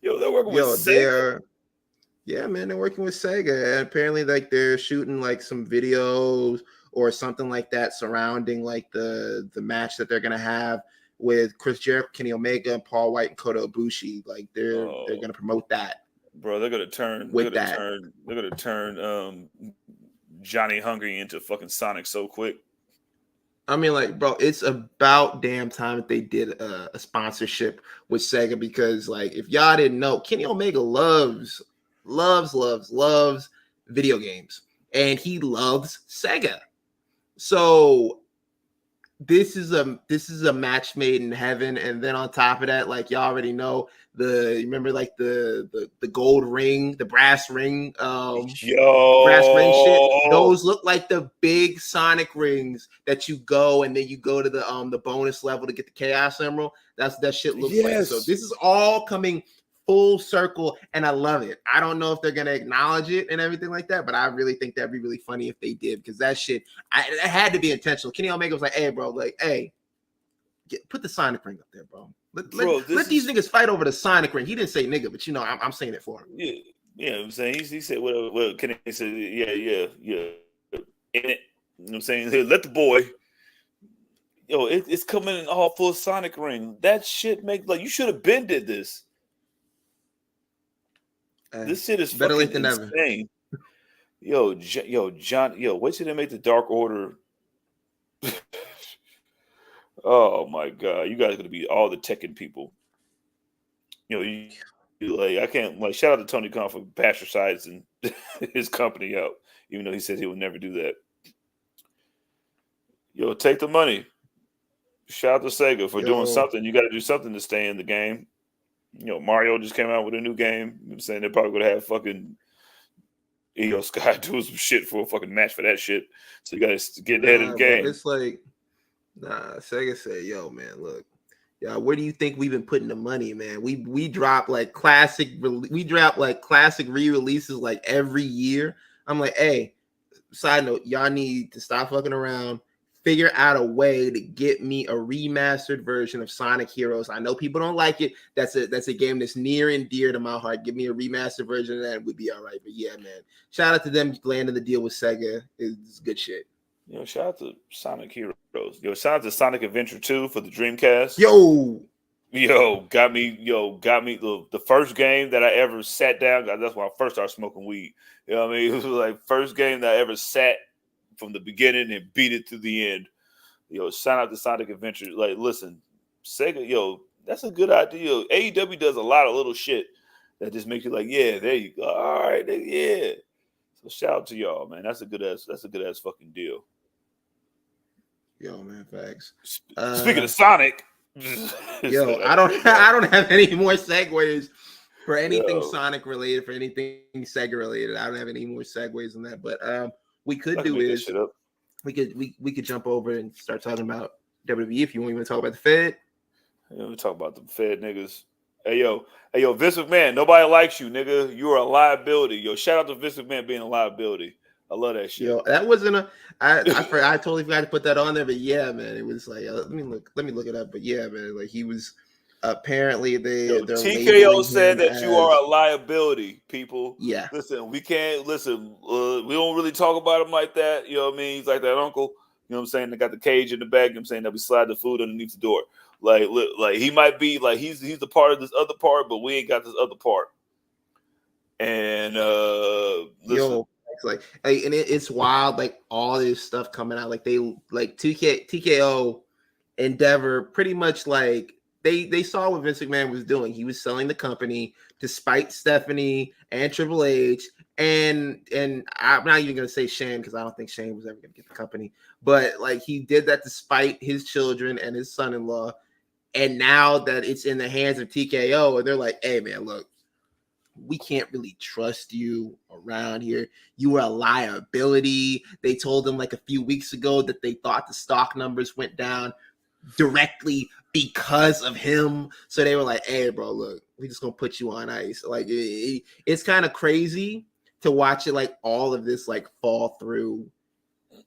They're working with Sega. Man, they're working with Sega, and apparently, like, they're shooting like some videos or something like that surrounding like the match that they're gonna have with Chris Jericho, Kenny Omega, and Paul White and Kota Ibushi. Like they're gonna promote that. Bro, they're gonna turn Johnny Hungry into fucking Sonic so quick. I mean, like, bro, it's about damn time that they did a sponsorship with Sega, because, like, if y'all didn't know, Kenny Omega loves video games, and he loves Sega. So this is a match made in heaven. And then on top of that, like, y'all already know remember like the gold ring, the brass ring, brass ring shit. Those look like the big Sonic rings that you go, and then you go to the bonus level to get the Chaos Emerald. That shit looks like. So this is all coming full circle, and I love it. I don't know if they're gonna acknowledge it and everything like that, but I really think that'd be really funny if they did, because that shit, it had to be intentional. Kenny Omega was like, "Hey, bro, like, hey, put the Sonic ring up there, bro. Let these niggas fight over the Sonic ring." He didn't say nigga, but I'm saying it for him. Yeah. I'm saying he said, "Well, Kenny said, yeah." In it, you know what I'm saying? Hey, let the boy. It's coming in all full Sonic ring. That shit you should have been did this. This shit is better late than insane. Ever. John, wait till they make the Dark Order. Oh my God, you guys are gonna be all the Tekken people. I can't shout out to Tony Khan for bastardizing his company out, even though he said he would never do that. Take the money. Shout out to Sega for doing something. You got to do something to stay in the game. Mario just came out with a new game. I'm saying they're probably gonna have fucking Sky do some shit for a fucking match for that shit. So you guys get ahead of the game. It's like, Sega said, "Yo, man, look, where do you think we've been putting the money, man? We drop like classic re-releases like every year." I'm like, hey, side note, y'all need to stop fucking around. Figure out a way to get me a remastered version of Sonic Heroes. I know people don't like it. That's a game that's near and dear to my heart. Give me a remastered version of that, would be all right. But yeah, man, shout out to them landing the deal with Sega. It's good shit. Shout out to Sonic Heroes. Shout out to Sonic Adventure 2 for the Dreamcast. Got me the first game that I ever sat down. That's when I first started smoking weed. It was like first game that I ever sat from the beginning and beat it to the end. Yo, shout out to Sonic Adventure. Like, listen, Sega, yo, that's a good idea. AEW does a lot of little shit that just makes you like, yeah, there you go. All right, yeah. So shout out to y'all, man. That's a good ass fucking deal. Yo, man, facts. Speaking of Sonic, yo, I don't have any more segues for anything Sonic related, for anything Sega related. I don't have any more segues on that. But we could do is we could jump over and start talking about WWE if you want to talk about the Fed. Yeah, we talk about the Fed niggas. Hey yo, Vince McMahon, nobody likes you, nigga. You are a liability. Yo, shout out to Vince McMahon being a liability. I love that shit. Yo, that wasn't I totally forgot to put that on there, but yeah, man, it was like let me look it up. But yeah, man, like he was apparently they're TKO said that you are a liability, people. Yeah. Listen, we can't we don't really talk about him like that. You know what I mean? He's like that uncle. You know what I'm saying? They got the cage in the bag. You know what I'm saying that we slide the food underneath the door. Like he might be like he's the part of this other part, but we ain't got this other part. And listen. Yo, like and it's wild, like all this stuff coming out. Like they like TKO Endeavor pretty much like they saw what Vince McMahon was doing. He was selling the company despite Stephanie and Triple H. And I'm not even gonna say Shane because I don't think Shane was ever gonna get the company. But like he did that despite his children and his son-in-law. And now that it's in the hands of TKO, and they're like, "Hey man, look, we can't really trust you around here. You are a liability." They told them like a few weeks ago that they thought the stock numbers went down directly because of him. So they were like, "Hey bro, look, we just gonna put you on ice." Like it's kind of crazy to watch it, like all of this like fall through,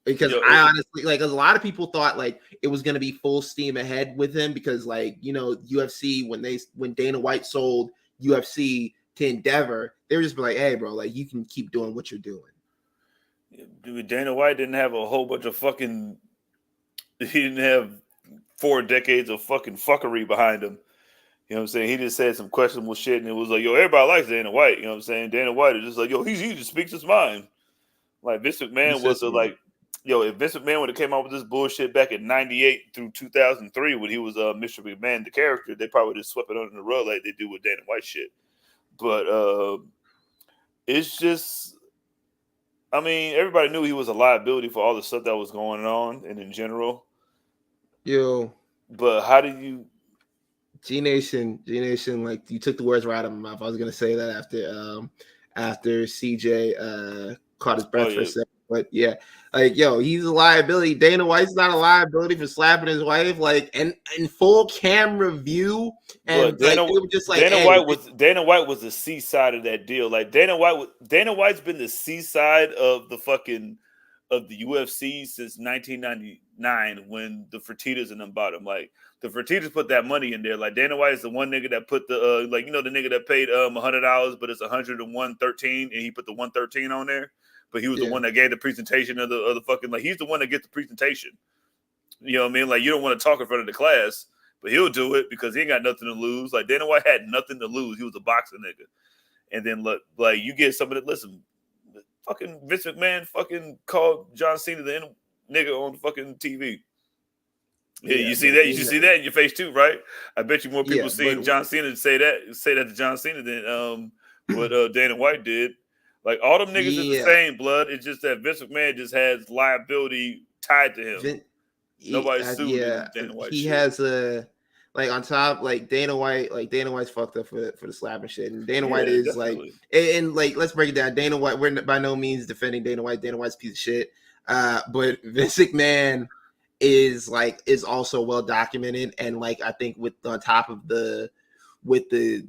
because I honestly like, because a lot of people thought like it was going to be full steam ahead with him because like, you know, UFC when Dana White sold UFC to Endeavor, they were just like, "Hey bro, like you can keep doing what you're doing." Dude, Dana White didn't have a whole bunch of fucking, he didn't have 4 decades of fucking fuckery behind him. You know what I'm saying? He just said some questionable shit, and it was like, yo, everybody likes Dana White. You know what I'm saying? Dana White is just like, yo, he just speaks his mind. Like Vince McMahon was like, yo, if Vince McMahon would have came out with this bullshit back in '98 through 2003 when he was Mr. McMahon, the character, they probably just swept it under the rug like they do with Dana White shit. But it's just, I mean, everybody knew he was a liability for all the stuff that was going on and in general. Yo, but how do you? G Nation, like you took the words right out of my mouth. I was gonna say that after CJ caught his breath for a second. But yeah, like yo, he's a liability. Dana White's not a liability for slapping his wife, like and in full camera view. And like it was just like Dana White was the C side of that deal. Like Dana White's been the C side of the fucking of the UFC since 1999 when the Fertittas and them bought him. Like the Fertittas put that money in there. Like Dana White is the one nigga that put the like, you know, the nigga that paid $100, but it's $101.13, and he put the 113 on there. But he was the one that gave the presentation of the fucking, like, he's the one that gets the presentation. You know what I mean? Like, you don't want to talk in front of the class, but he'll do it because he ain't got nothing to lose. Like Dana White had nothing to lose. He was a boxing nigga. And then look, like you get somebody that listen. Fucking Vince McMahon fucking called John Cena the nigga on fucking TV. Yeah, you see that? You should see that in your face too, right? I bet you more people seen John Cena say that to John Cena than what Dana White did. Like all them niggas is the same blood. It's just that Vince McMahon just has liability tied to him. Nobody sued Dana White. He has a like on top, like Dana White's fucked up for the slapping shit. And Dana White is definitely. and like let's break it down. Dana White, we're by no means defending Dana White. Dana White's a piece of shit. But Vince McMahon is also well documented, and like I think with on top of the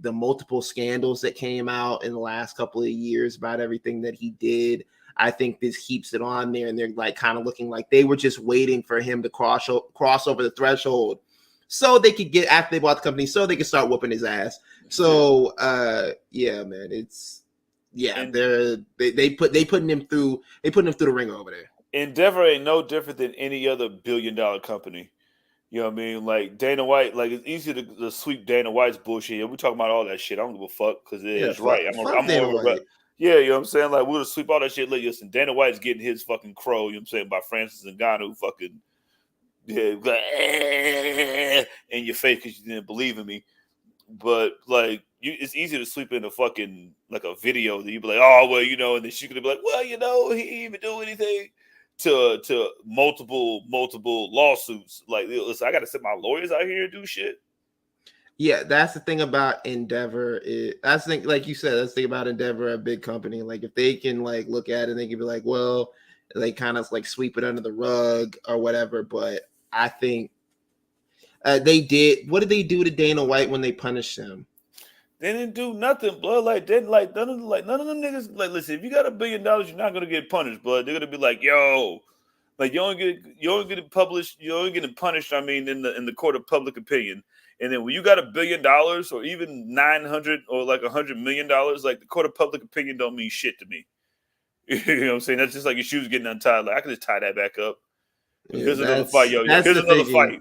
multiple scandals that came out in the last couple of years about everything that he did, I think this keeps it on there, and they're like kind of looking like they were just waiting for him to cross over the threshold so they could get after they bought the company, so they could start whooping his ass. So yeah, man, it's they putting him through the ringer over there. Endeavor ain't no different than any other billion-dollar company. You know what I mean? Like Dana White, like it's easy to sweep Dana White's bullshit. We talking about all that shit. I don't give a fuck because it is right. I'm Yeah, you know what I'm saying? Like, we'll just sweep all that shit. Listen, Dana White's getting his fucking crow, you know what I'm saying, by Francis Ngannou fucking, in your face because you didn't believe in me. But, like, it's easy to sweep in a fucking, like, a video that you be like, oh, well, and then she could be like, well, he didn't even do anything, to multiple lawsuits. Like, listen, I got to send my lawyers out here and do shit. Yeah, that's the thing about Endeavor. That's the thing, like you said, that's the thing about Endeavor, a big company. Like, if they can like look at it, they can be like, well, they kind of like sweep it under the rug or whatever. But I think they did. What did they do to Dana White when they punished him? They didn't do nothing, blood. Like, none of them niggas. Like, listen, if you got $1 billion, you're not gonna get punished, blood. They're gonna be like, yo, like, you only get it published, you only get punished. I mean, in the court of public opinion. And then when you got $1 billion or even 900 or like $100 million, like, the court of public opinion don't mean shit to me. You know what I'm saying? That's just like your shoes getting untied. Like, I can just tie that back up. Here's another fight, yo. Here's another fight.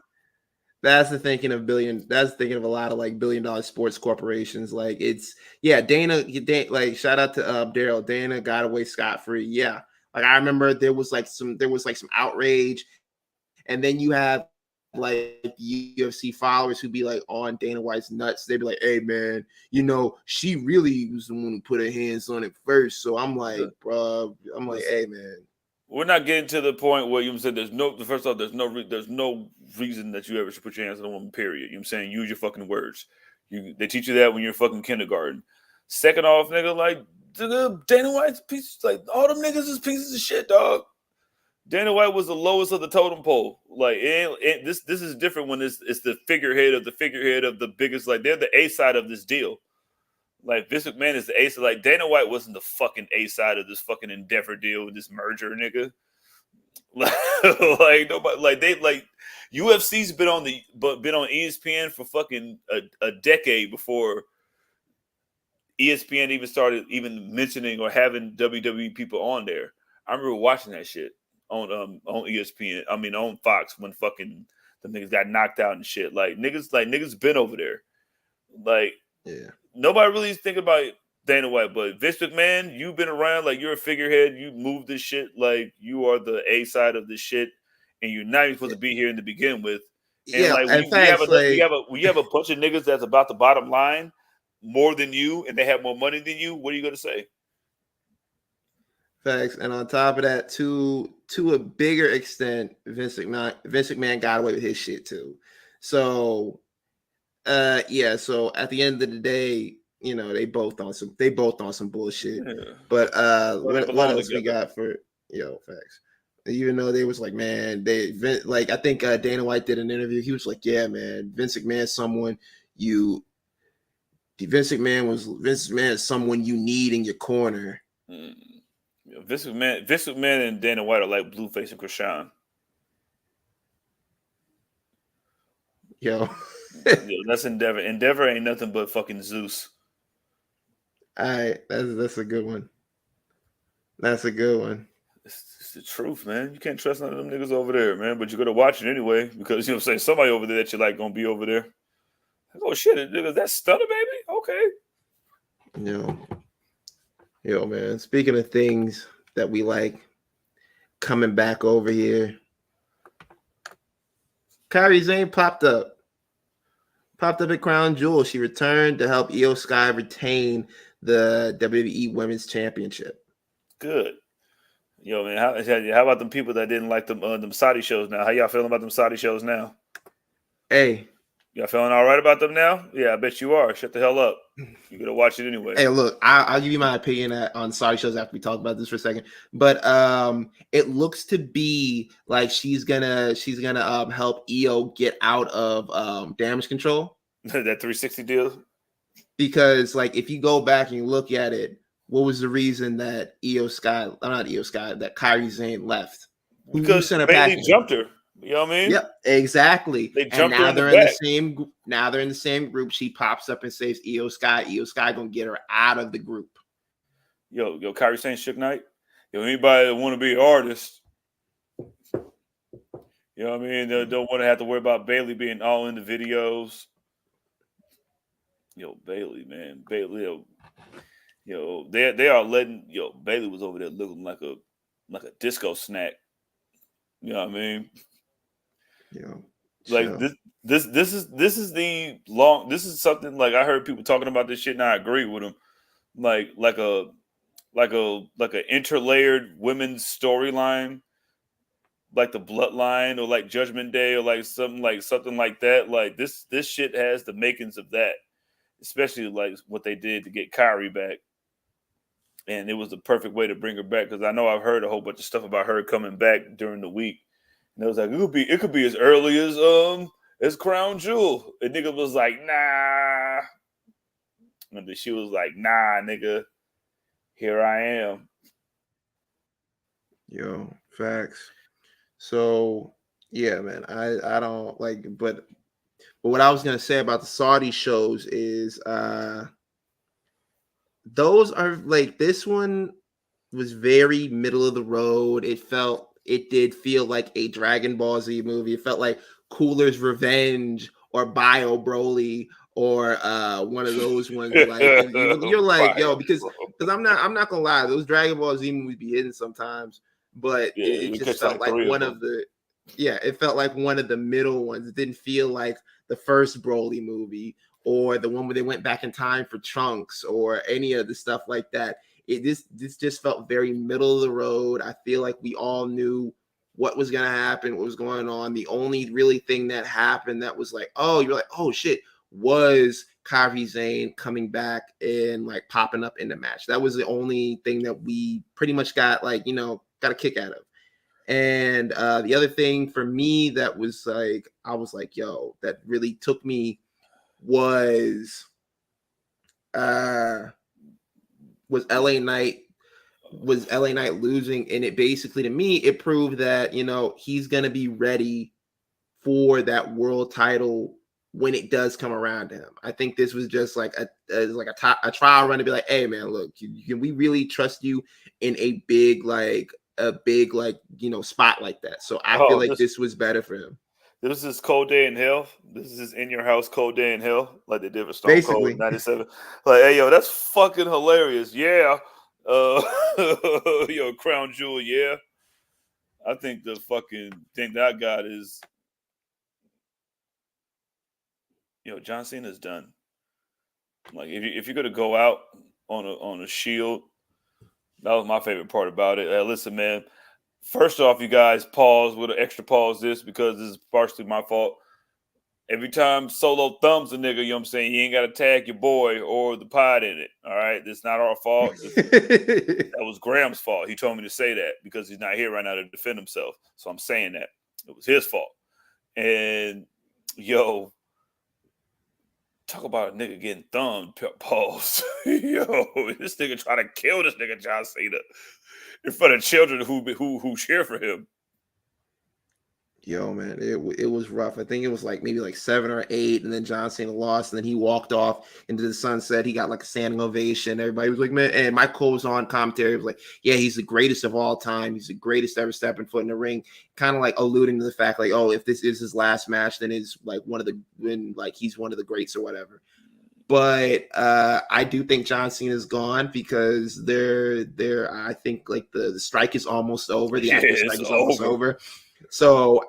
That's the thinking of billion. That's thinking of a lot of like $1 billion sports corporations. Like, it's Dana. Like, shout out to Daryl. Dana got away scot-free. Yeah, like I remember there was like some outrage, and then you have like UFC followers who be like on Dana White's nuts. They'd be like, "Hey man, she really was the one who put her hands on it first." So I'm like, bro, hey man. We're not getting to the point where you said there's no reason that you ever should put your hands on a woman, period. You know what I'm saying? Use your fucking words. They teach you that when you're fucking kindergarten. Second off, nigga, like, Dana White's pieces, like, all them niggas is pieces of shit, dog. Dana White was the lowest of the totem pole. Like, this is different when it's the figurehead of the biggest. Like, they're the A side of this deal. Like, Vince McMahon is the A side. Like, Dana White wasn't the fucking A side of this fucking Endeavor deal with this merger, nigga. Like, nobody, like UFC's been on ESPN for fucking a decade before ESPN even started mentioning or having WWE people on there. I remember watching that shit on ESPN. I mean, on Fox, when fucking the niggas got knocked out and shit. Like, niggas been over there. Like, yeah. Nobody really think about Dana White, but Vince McMahon, you've been around, like, you're a figurehead. You move this shit, like, you are the A side of this shit, and you're not even supposed to be here to begin with. And yeah, like, we have a bunch of niggas that's about the bottom line more than you, and they have more money than you. What are you gonna say? Facts. And on top of that, to a bigger extent, Vince McMahon got away with his shit too. So so at the end of the day, they both on some bullshit. Yeah. But what else we got for facts? Even though they was like, man, I think Dana White did an interview. He was like, yeah, man, Vince McMahon is someone you need in your corner. Vince McMahon and Dana White are like Blueface and Krishan. Yo. That's Endeavor. Endeavor ain't nothing but fucking Zeus. All right, that's a good one. That's a good one. It's the truth, man. You can't trust none of them niggas over there, man. But you're gonna watch it anyway because somebody over there that you like gonna be over there. Oh shit, nigga, that's Stunner, baby. Okay. Yo, man. Speaking of things that we like coming back over here, Kairi Sane popped up at Crown Jewel. She returned to help Io Sky retain the WWE Women's Championship. Good. Yo, man, how about them people that didn't like them Saudi shows now? How y'all feeling about them Saudi shows now? Hey. Y'all feeling all right about them now? Yeah, I bet you are. Shut the hell up. You're going to watch it anyway. Hey, look, I'll give you my opinion on Saudi shows after we talk about this for a second. But it looks to be like she's gonna help Io get out of Damage Control. That 360 deal? Because, like, if you go back and you look at it, what was the reason that that Kairi Sane left? Because Bayley jumped her. You know what I mean? Yep, exactly. They jumped and now her they're in the in the same. Now they're in the same group. She pops up and saves Io Sky. Io Sky gonna get her out of the group. Yo, Kairi Sane, Shook Knight. Yo, anybody that want to be an artist, you know what I mean? They don't want to have to worry about Bayley being all in the videos. Yo, Bayley, man, Bayley. They are letting Bailey was over there looking like a disco snack. You know what I mean? Yo, Like chill. this is the long. This is something like I heard people talking about this shit, and I agree with them. Like a interlayered women's storyline, like the Bloodline or like Judgment Day or like something like that. Like this shit has the makings of that, especially like what they did to get Kairi back. And it was the perfect way to bring her back because I know I've heard a whole bunch of stuff about her coming back during the week. And it was like it could be as early as Crown Jewel. And nigga was like, nah. And then she was like, nah, nigga, here I am. Yo, facts. So yeah, man, I don't like, but what I was gonna say about the Saudi shows is those are like, this one was very middle of the road. It did feel like a Dragon Ball Z movie. It felt like Cooler's Revenge or Bio Broly or one of those ones. Like, and you're like, yo, because I'm not gonna lie, those Dragon Ball Z movies be hidden sometimes, but Yeah, it you just catch felt like like three of one them. of the, yeah, it felt like one of the middle ones. It didn't feel like the first Broly movie or the one where they went back in time for Trunks or any of the stuff like that. This just felt very middle of the road. I feel like we all knew what was gonna happen, what was going on. The only really thing that happened that was like, oh, you're like, oh shit, was Kairi Sane coming back and like popping up in the match. That was the only thing that we pretty much got got a kick out of. And the other thing for me that was like, I was like, yo, that really took me was uh was LA Knight losing, and it basically, to me, it proved that he's gonna be ready for that world title when it does come around to him. I think this was just like a trial run to be like, hey man, look, can we really trust you in a big spot like that? So I feel Oh, like this was better for him. this is Cold Day in Hell. This is in your house, Cold Day in Hell, like they did for Stone Cold Basically, '97. Like, hey, yo, that's fucking hilarious. Yeah, uh, Crown Jewel. Yeah, I think the fucking thing that I got is, John Cena's done. Like, if you're gonna go out on a shield, that was my favorite part about it. Listen, man. First off, you guys pause with an extra pause this because this is partially my fault. Every time Solo thumbs a nigga, you know what I'm saying, you ain't got to tag your boy or the pod in it. All right. That's not our fault. That was Graham's fault. He told me to say that because he's not here right now to defend himself. So I'm saying that. It was his fault. And yo, talk about a nigga getting thumbed, pause. Yo, this nigga trying to kill this nigga John Cena in front of children who cheer for him. Yo, man, it was rough. I think it was like maybe like 7 or 8, and then John Cena lost, and then he walked off into the sunset. He got like a standing ovation. Everybody was like, man, and Mike Cole was on commentary. He was like, yeah, he's the greatest of all time. He's the greatest ever stepping foot in the ring. Kind of like alluding to the fact, like, oh, if this is his last match, then it's like he's one of the greats or whatever. But I do think John Cena's gone because I think like the strike is almost over. The Yeah, actor it's strike is almost over. over. So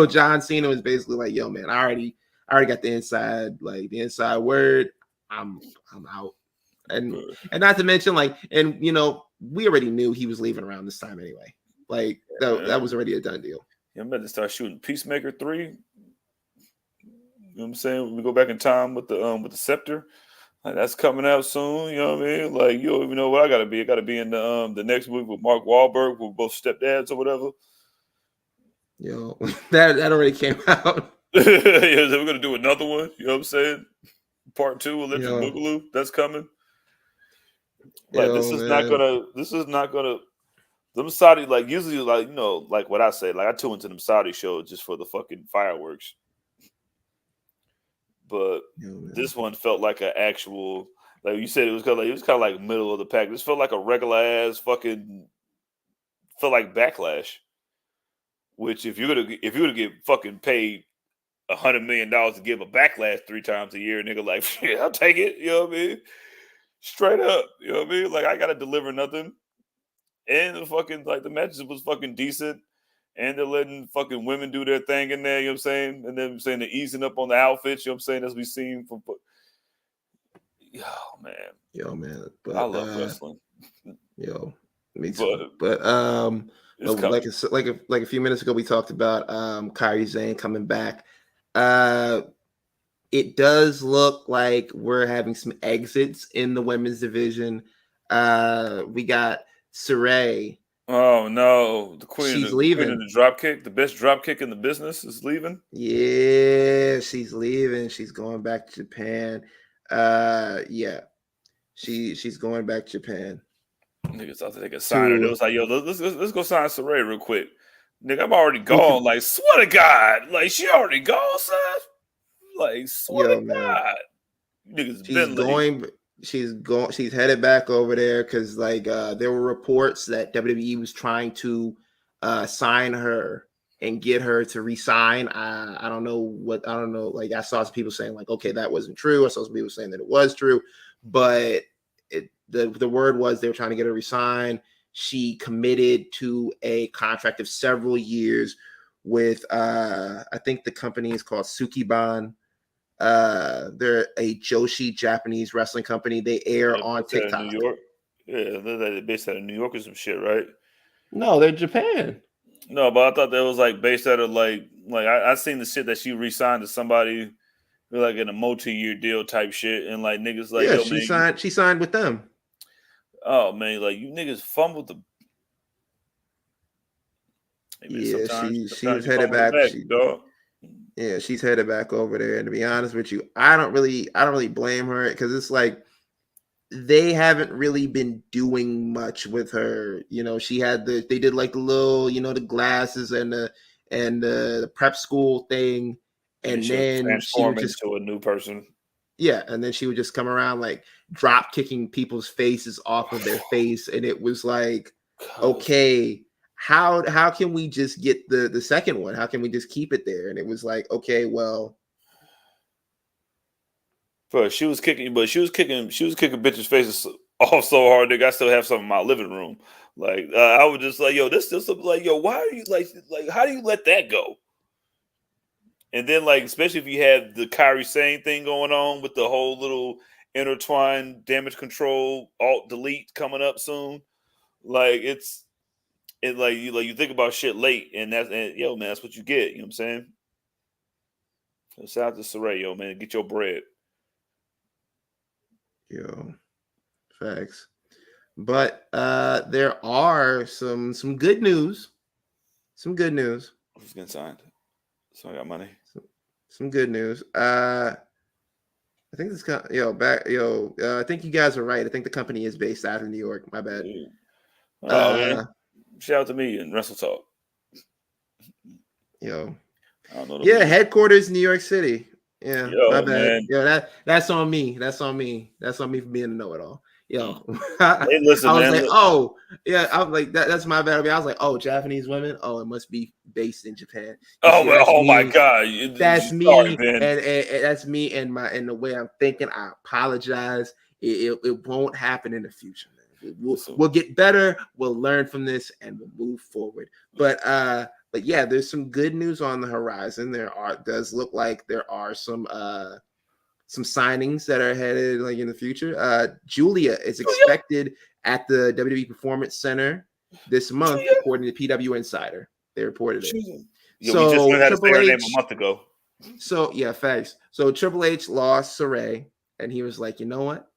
John Cena was basically like, yo, man, I already got the inside word. I'm out. And not to mention, like, and we already knew he was leaving around this time anyway. Like that was already a done deal. I'm about to start shooting Peacemaker 3. You know what I'm saying? We go back in time with the scepter. Like, that's coming out soon. You know what I mean? Like, you don't even know what I gotta be. I gotta be in the next movie with Mark Wahlberg, with both stepdads or whatever. That already came out. Yeah, so we're gonna do another one. You know what I'm saying? Part 2, Electric Boogaloo. That's coming. Like, this is not gonna. Them Saudi, like, usually, like, like what I say, like, I tune into them Saudi shows just for the fucking fireworks. But this one felt like an actual, like you said, it was kind of like middle of the pack. This felt like a regular ass fucking, felt like Backlash. Which if you're gonna get fucking paid $100 million to give a Backlash 3 times a year, nigga, like, shit, I'll take it. You know what I mean? Straight up. You know what I mean? Like, I gotta deliver nothing. And the fucking like the matches was fucking decent. And they're letting fucking women do their thing in there, you know what I'm saying? And then I'm saying they're easing up on the outfits, you know what I'm saying, as we've seen from oh man. Yo, man. But I love wrestling. Yo, me too. But like a few minutes ago we talked about Kairi Sane coming back. It does look like we're having some exits in the women's division. We got Saree. Oh no, the queen, she's leaving. Queen of the drop kick, the best drop kick in the business is leaving. Yeah, she's leaving. She's going back to Japan. Yeah, she's going back to Japan. Niggas thought they could sign her. It was like, yo, let's go sign Saree real quick. Nigga, I'm already gone. Like, swear to God, like she already gone, son. Like, swear to God, niggas been late. She's headed back over there because like there were reports that WWE was trying to sign her and get her to resign. I don't know. Like I saw some people saying like, okay, that wasn't true. I saw some people saying that it was true, but the word was they were trying to get her to resign. She committed to a contract of several years with I think the company is called Sukiban. They're a Joshi Japanese wrestling company. They air on TikTok. New York. Yeah, they're based out of New York or some shit, right? No, they're Japan. No, but I thought that was like based out of like I seen the shit that she re-signed to somebody like in a multi-year deal type shit, and like niggas like, yeah, yo, she signed with them. Oh man, like you niggas fumbled the. Yeah, she's headed back. Yeah, she's headed back over there. And to be honest with you, I don't really blame her because it's like they haven't really been doing much with her. You know, they did like the little, the glasses and the prep school thing, and then she would just into a new person. Yeah, and then she would just come around like drop kicking people's faces off of their face, and it was like, okay, how can we just get the second one? How can we just keep it there? And it was like, okay, well, but she was kicking bitches' faces off so hard, nigga. I still have some in my living room. Like I was just like, yo, this still something like, yo, why are you like how do you let that go? And then, like, especially if you have the Kairi Sane thing going on with the whole little intertwined damage control alt delete coming up soon, like you think about shit late, and yo man, that's what you get. You know what I'm saying? So shout out to Saree, yo man, get your bread. Yo, facts. But there are some good news. Some good news. Who's getting signed? So I got money. Some good news. I think this I think you guys are right. I think the company is based out of New York. My bad. Man. Shout out to me and Wrestle Talk. Yo. I don't know headquarters New York City. Yeah, my bad. Man. Yo, that's on me. That's on me for being a know-it-all. Yo, hey, listen, I was man, like, oh, yeah, I was like, that's my bad. I mean, I was like, oh, Japanese women. Oh, it must be based in Japan. My God, that's me, sorry, man. And that's me, and the way I'm thinking. I apologize. It won't happen in the future, man. We'll get better. We'll learn from this, and we'll move forward. But yeah, there's some good news on the horizon. Does look like there are some signings that are headed like in the future. Julia is expected at the WWE Performance Center this month, according to PW Insider. They reported it. So we just learned how to say her name a month ago. So yeah, facts. So Triple H lost Saree, and he was like, you know what?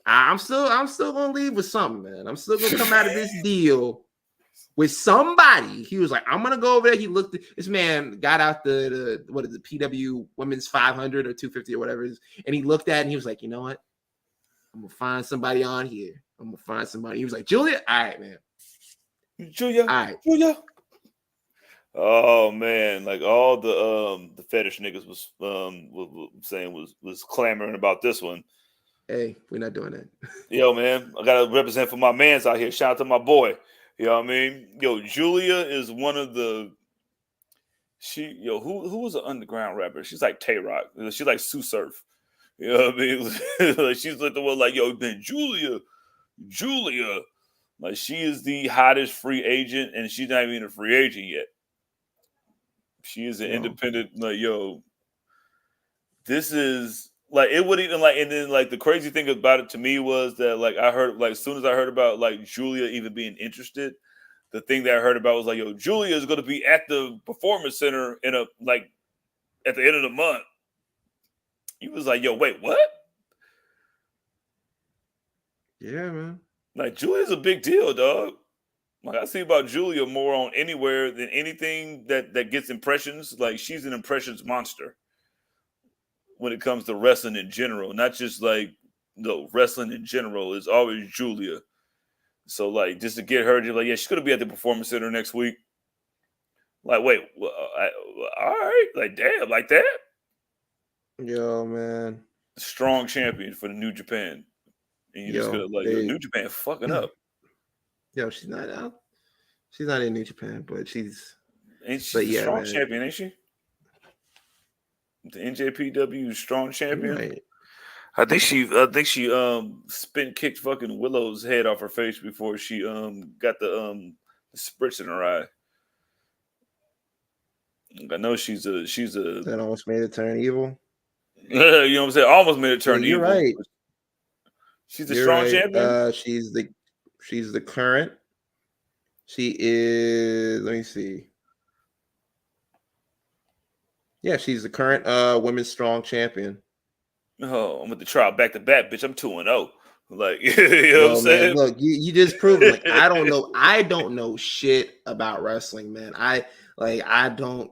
I'm still gonna leave with something, man. I'm still gonna come out of this deal with somebody. He was like, I'm gonna go over there. He looked at this man, got out the PW Women's 500 or 250 or whatever it is, and he looked at it and he was like, you know what? I'm gonna find somebody on here. I'm gonna find somebody. He was like, Julia, all right, man. Julia, all right, Julia. Oh man, like all the fetish niggas was saying was clamoring about this one. Hey, we're not doing that. Yo, man, I gotta represent for my mans out here. Shout out to my boy. You know what I mean? Yo, Julia is one of the who was an underground rapper? She's like Tay Rock. She's like Sue Surf. You know what I mean? Like she's like the one like, yo, man, Julia. Like she is the hottest free agent, and she's not even a free agent yet. She is an independent, like, yo, this is like it would even like, and then like the crazy thing about it to me was that like I heard like as soon as I heard about like Julia even being interested, the thing that I heard about was like, yo, Julia is gonna be at the performance center in a like at the end of the month. He was like, yo, wait, what? Yeah, man. Like Julia's a big deal, dog. Like I see about Julia more on anywhere than anything that gets impressions. Like she's an impressions monster when it comes to wrestling in general, not just like no wrestling in general is always Julia. So like just to get her to like, yeah, she's gonna be at the performance center next week. Like, wait, well, all right, like damn, like that. Yo, man. Strong champion for the New Japan, and you just gonna like yo, New Japan fucking up. Yo, she's not out. She's not in New Japan, but she's a strong champion, ain't she? The NJPW strong champion. Right. I think she spin kicked fucking Willow's head off her face before she got the spritz in her eye. I know she's a that almost made it turn evil. You know what I'm saying? Almost made it turn you're evil. Right. She's a strong champion. She's the current. She is. Let me see. Yeah, she's the current women's strong champion. Oh, I'm with the trial back to back, bitch. I'm 2-0. Like, you know what I'm saying? Man, look, you just proved like I don't know shit about wrestling, man. I don't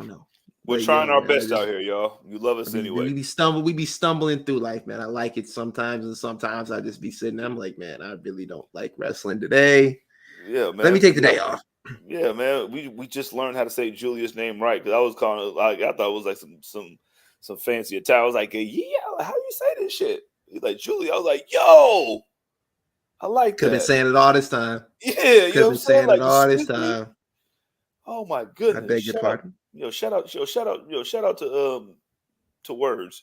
know. We're trying our best out here, y'all. You love us anyway. We be stumbling through life, man. I like it sometimes, and sometimes I just be sitting there, I'm like, man, I really don't like wrestling today. Yeah, man. Let me take the day off. Yeah, man. We just learned how to say Julia's name right because I was calling it like I thought it was like some fancy Italian. I was like, yeah, how you say this shit? He's like Julia. I was like, yo, I like that. Could have been saying it all this time. Yeah, you know what I'm saying? Saying it all this time. Oh my goodness. I beg your pardon. Shout out to Words.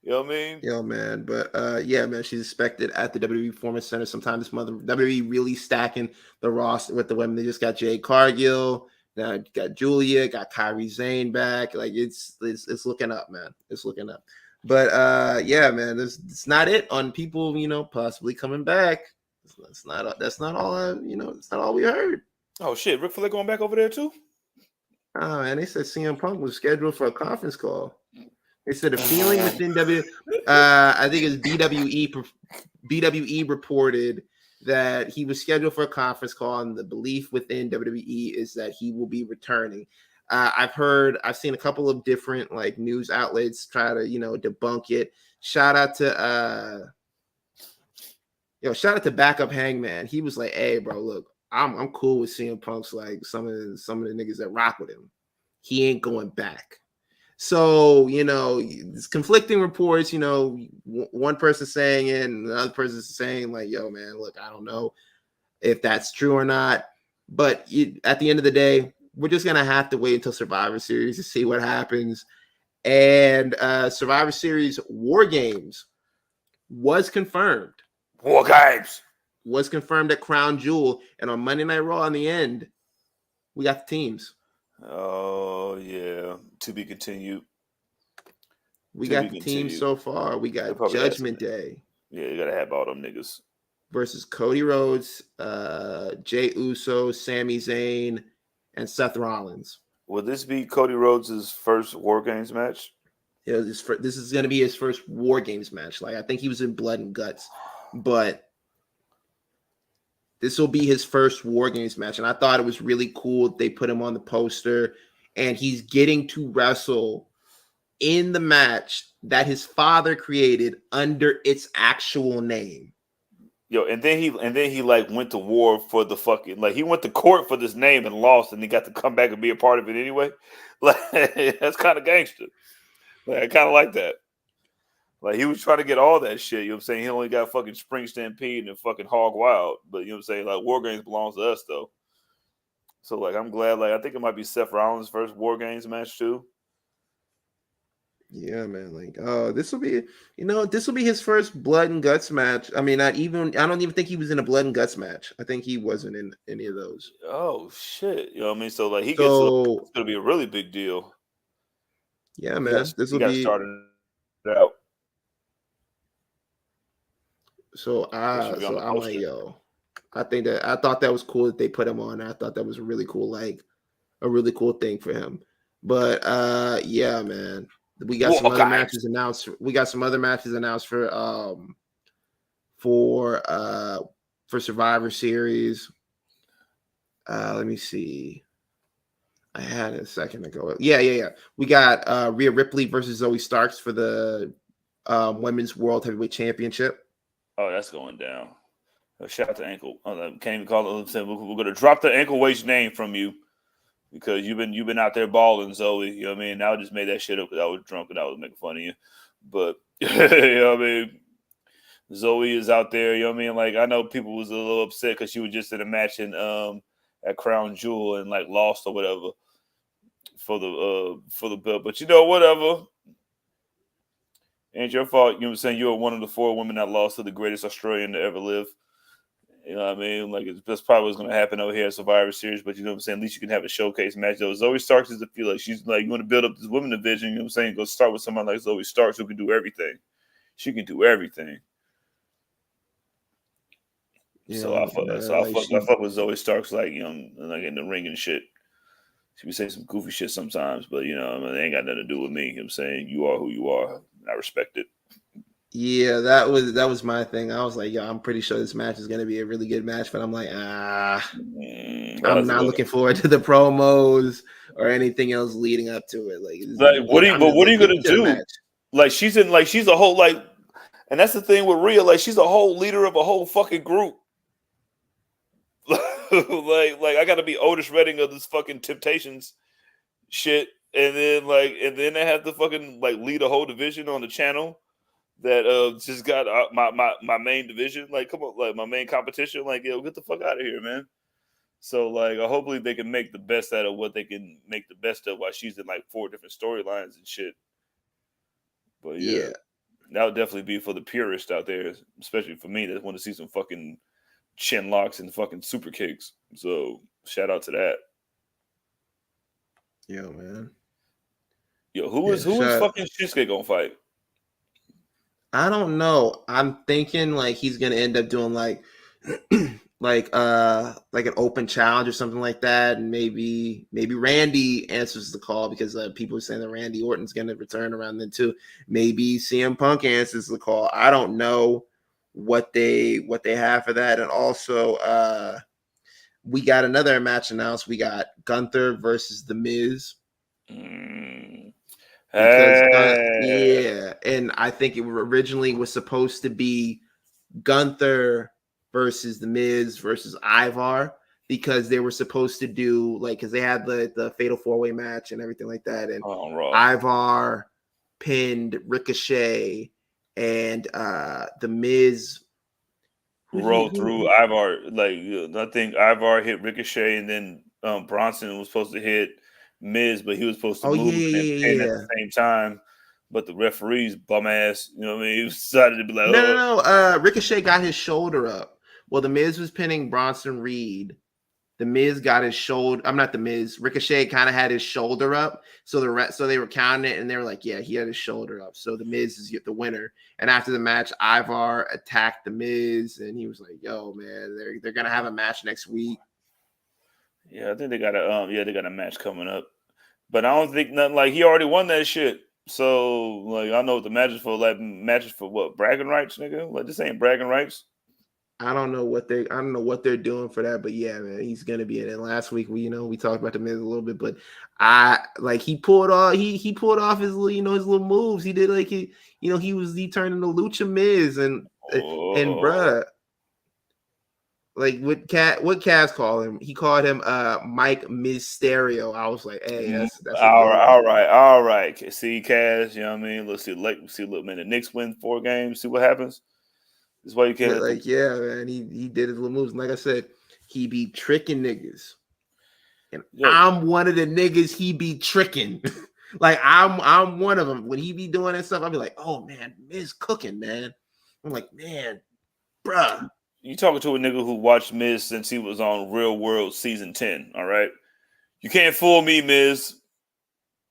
You know what I mean? Yo, man. But yeah, man, she's expected at the WWE Performance Center sometime this month. WWE really stacking the roster with the women. They just got Jade Cargill, now got Julia, got Kairi Sane back. Like it's looking up, man. It's looking up. But yeah, man, it's not it on people, possibly coming back. That's not all. It's not all we heard. Oh shit, Ric Flair going back over there too? Oh man, they said CM Punk was scheduled for a conference call. They said a feeling within I think it's BWE reported that he was scheduled for a conference call, and the belief within WWE is that he will be returning. I've seen a couple of different like news outlets try to debunk it. Shout out to Backup Hangman. He was like, "Hey, bro, look, I'm cool with CM Punk's like some of the niggas that rock with him. He ain't going back." So, it's conflicting reports, one person saying it and another person saying like, yo, man, look, I don't know if that's true or not. But at the end of the day, we're just going to have to wait until Survivor Series to see what happens. And Survivor Series War Games was confirmed. War Games was confirmed at Crown Jewel. And on Monday Night Raw in the end, we got the teams. Oh, yeah. To be continued. We got the team so far. We got Judgment Day. Yeah, you got to have all them niggas. Versus Cody Rhodes, Jey Uso, Sami Zayn, and Seth Rollins. Will this be Cody Rhodes' first War Games match? Yeah, this is going to be his first War Games match. Like, I think he was in Blood and Guts. But this will be his first War Games match. And I thought it was really cool they put him on the poster. And he's getting to wrestle in the match that his father created under its actual name. Yo, and then he like went to war for the fucking he went to court for this name and lost, and he got to come back and be a part of it anyway. Like that's kind of gangster. Like I kind of like that. Like he was trying to get all that shit. You know what I'm saying? He only got fucking Spring Stampede and fucking Hog Wild, but you know what I'm saying? Like War Games belongs to us though. So like I'm glad. Like I think it might be Seth Rollins' first War Games match too. Yeah, man. Like, oh, this will be, this will be his first blood and guts match. I mean, I don't even think he was in a blood and guts match. I think he wasn't in any of those. Oh shit! You know what I mean? So like he gets So it's gonna be a really big deal. yeah, man, this He will got be. started out. So That should be on the I'm like, poster. yo, I thought that was cool that they put him on. I thought that was really cool, like a really cool thing for him. But yeah, man, we got some War other Games. matches announced. We got some other matches announced for uh for Survivor Series. Let me see. I had it a second ago. Yeah. We got Rhea Ripley versus Zoe Starks for the Women's World Heavyweight Championship. Oh, that's going down. Shout out to Ankle. Can't even call it. We're gonna drop the Ankle Waist name from you because you've been out there balling, Zoe. You know what I mean? I just made that shit up because I was drunk and I was making fun of you. But you know what I mean? Zoe is out there. You know what I mean? Like I know people was a little upset because she was just in a match in at Crown Jewel and like lost or whatever for the belt. But whatever. Ain't your fault. You know what I'm saying? You were one of the 4 women that lost to the greatest Australian to ever live. You know what I mean? Like that's probably what's going to happen over here at Survivor Series. But you know what I'm saying? At least you can have a showcase match. Though Zoe Starks is the feel like she's like you want to build up this women division. You know what I'm saying? Go start with someone like Zoe Starks who can do everything. She can do everything. So Yeah, man, like I fuck with Zoe Starks like like in the ring and shit. She be saying some goofy shit sometimes, but I mean, it ain't got nothing to do with me. You know what I'm saying? You are who you are. I respect it. yeah, that was my thing. I was like, yo, I'm pretty sure this match is gonna be a really good match, but I'm like, I'm not looking forward to the promos or anything else leading up to it. Like, What are you gonna to the do? match. Like she's a whole and that's the thing with Rhea. Like she's a whole leader of a whole fucking group. like I gotta be Otis Redding of this fucking Temptations shit, and then they have to fucking like lead a whole division on the channel that just got my main division. Like, come on, like my main competition. Like, yo, get the fuck out of here, man. So like, hopefully they can make the best out of what they can make the best of while she's in like 4 different storylines and shit. But yeah, Yeah, that would definitely be for the purist out there, especially for me that want to see some fucking chin locks and fucking super kicks. So shout out to that. yeah, man. Yo, Yeah, who is fucking Shinsuke gonna fight? I don't know. I'm thinking like he's gonna end up doing like like an open challenge or something like that, and maybe Randy answers the call because people are saying that Randy Orton's gonna return around then too. Maybe CM Punk answers the call. I don't know what they have for that, and also we got another match announced. We got Gunther versus The Miz. Because Hey. yeah, and I think it originally was supposed to be Gunther versus The Miz versus Ivar because they were supposed to do like because they had the fatal 4-way match and everything like that, and Ivar pinned Ricochet and The Miz rolled through Ivar. Like I think Ivar hit Ricochet, and then Bronson was supposed to hit Miz, but he was supposed to Oh move and pin at yeah. the same time. But the referees, bum ass, you know what I mean? He decided to be like, No. Ricochet got his shoulder up. Well, The Miz was pinning Bronson Reed. The Miz got his shoulder. I'm not The Miz. Ricochet kind of had his shoulder up. So so they were counting it, and they were like, yeah, he had his shoulder up. So The Miz is the winner. And after the match, Ivar attacked The Miz, and he was like, yo, man, they're gonna have a match next week. yeah, I think they got a match coming up. But I don't think nothing like he already won that shit. So like I know what the matches for, like matches for what, bragging rights, nigga? Like this ain't bragging rights. I don't know what they're doing for that, but yeah, man, he's gonna be in it. Last week we talked about the Miz a little bit, but he pulled off his his little moves. He did like he turned into Lucha Miz and bruh. Like what Cass called him? He called him Mike Mysterio. I was like, hey, that's all right. See, Cass, you know what I mean? Let's see, look, man, the Knicks win 4 games. See what happens. That's why you can't yeah, man. He did his little moves. And like I said, he be tricking niggas. And I'm one of the niggas he be tricking. Like I'm one of them. When he be doing that stuff, I'll be like, oh man, Miz cooking, man. I'm like, man, bruh. You talking to a nigga who watched Miz since he was on Real World season 10, all right? You can't fool me, Miz.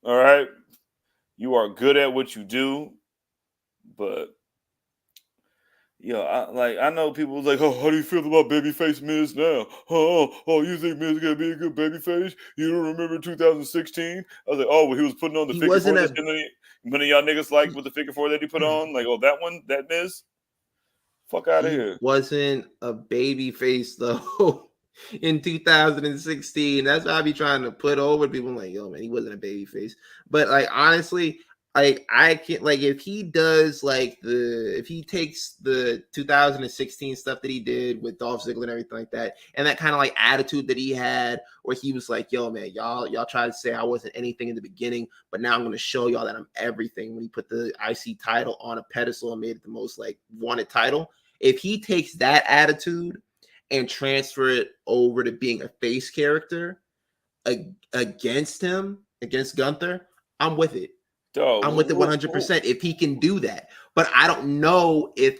All right? You are good at what you do, but I know people was like, oh, how do you feel about babyface Miz now? You think Miz gonna be a good babyface? You don't remember 2016? I was like, oh, well, he was putting on the He figure four wasn't that many of y'all niggas like he, with the figure four that he put on. Like, oh, that Miz? Fuck out of he here. wasn't a baby face though in 2016. That's what I be trying to put over people. I'm like, yo, man, he wasn't a baby face. But like honestly, like I can't like if he does if he takes the 2016 stuff that he did with Dolph Ziggler and everything like that, and that kind of like attitude that he had where he was like, yo, man, y'all tried to say I wasn't anything in the beginning, but now I'm gonna show y'all that I'm everything, when he put the IC title on a pedestal and made it the most like wanted title. If he takes that attitude and transfer it over to being a face character against Gunther, I'm with it. Dog, I'm with it 100% if he can do that. But I don't know if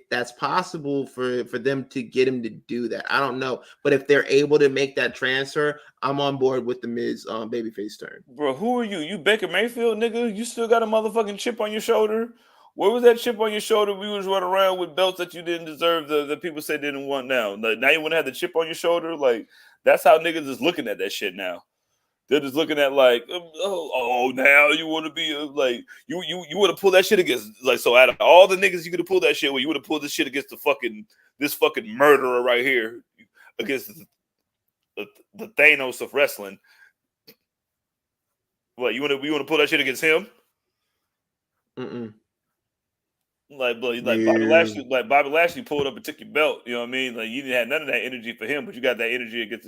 that's possible for them to get him to do that. I don't know. But if they're able to make that transfer, I'm on board with the Miz babyface turn. bro, who are you? You Baker Mayfield, nigga? You still got a motherfucking chip on your shoulder? Where was that chip on your shoulder? We was running around with belts that you didn't deserve, that people say didn't want now. Like, now you want to have the chip on your shoulder? Like, that's how niggas is looking at that shit now. They're just looking at like, now you want to be like, you want to pull that shit against, like, so out of all the niggas you could have pulled that shit with, you would have pulled this shit against this fucking murderer right here, against the Thanos of wrestling. What, you want to pull that shit against him? Mm-mm. Like Yeah. Bobby Lashley pulled up and took your belt. You know what I mean? Like, you didn't have none of that energy for him, but you got that energy against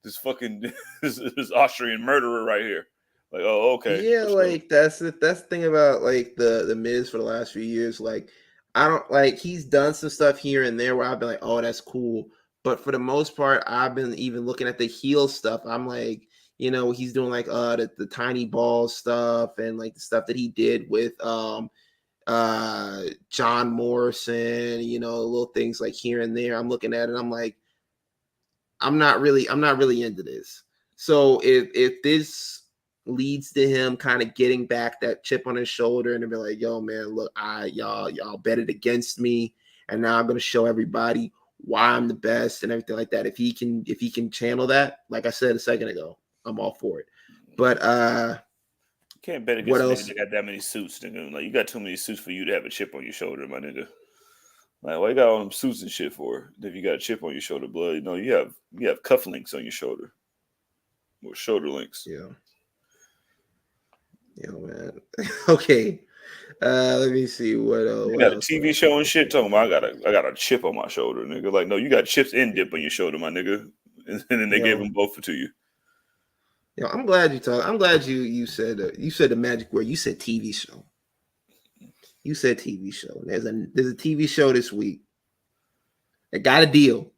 this Austrian murderer right here. Like, oh, okay. Yeah, like that's the thing about like the Miz for the last few years. Like, I don't like he's done some stuff here and there where I've been like, oh, that's cool. But for the most part, I've been even looking at the heel stuff. I'm like, he's doing like the tiny ball stuff and like the stuff that he did with John Morrison, little things like here and there. I'm looking at it, I'm like, I'm not really into this. So if this leads to him kind of getting back that chip on his shoulder and be like, yo, man, look, y'all betted against me, and now I'm gonna show everybody why I'm the best and everything like that. If he can channel that, like I said a second ago, I'm all for it. But can't bet what against else? a nigga that got that many suits, nigga. Like, you got too many suits for you to have a chip on your shoulder, my nigga. Like, why you got all them suits and shit for? If you got a chip on your shoulder, blood, you have cufflinks on your shoulder, or shoulder links. Yeah, man. Okay. Let me see what else. You got a TV show and shit talking about I got a chip on my shoulder, nigga. Like, no, you got chips and dip on your shoulder, my nigga. And then they gave them both to you. I'm glad you talk. I'm glad you said the magic word. You said TV show. You said TV show. There's a TV show this week. They got a deal.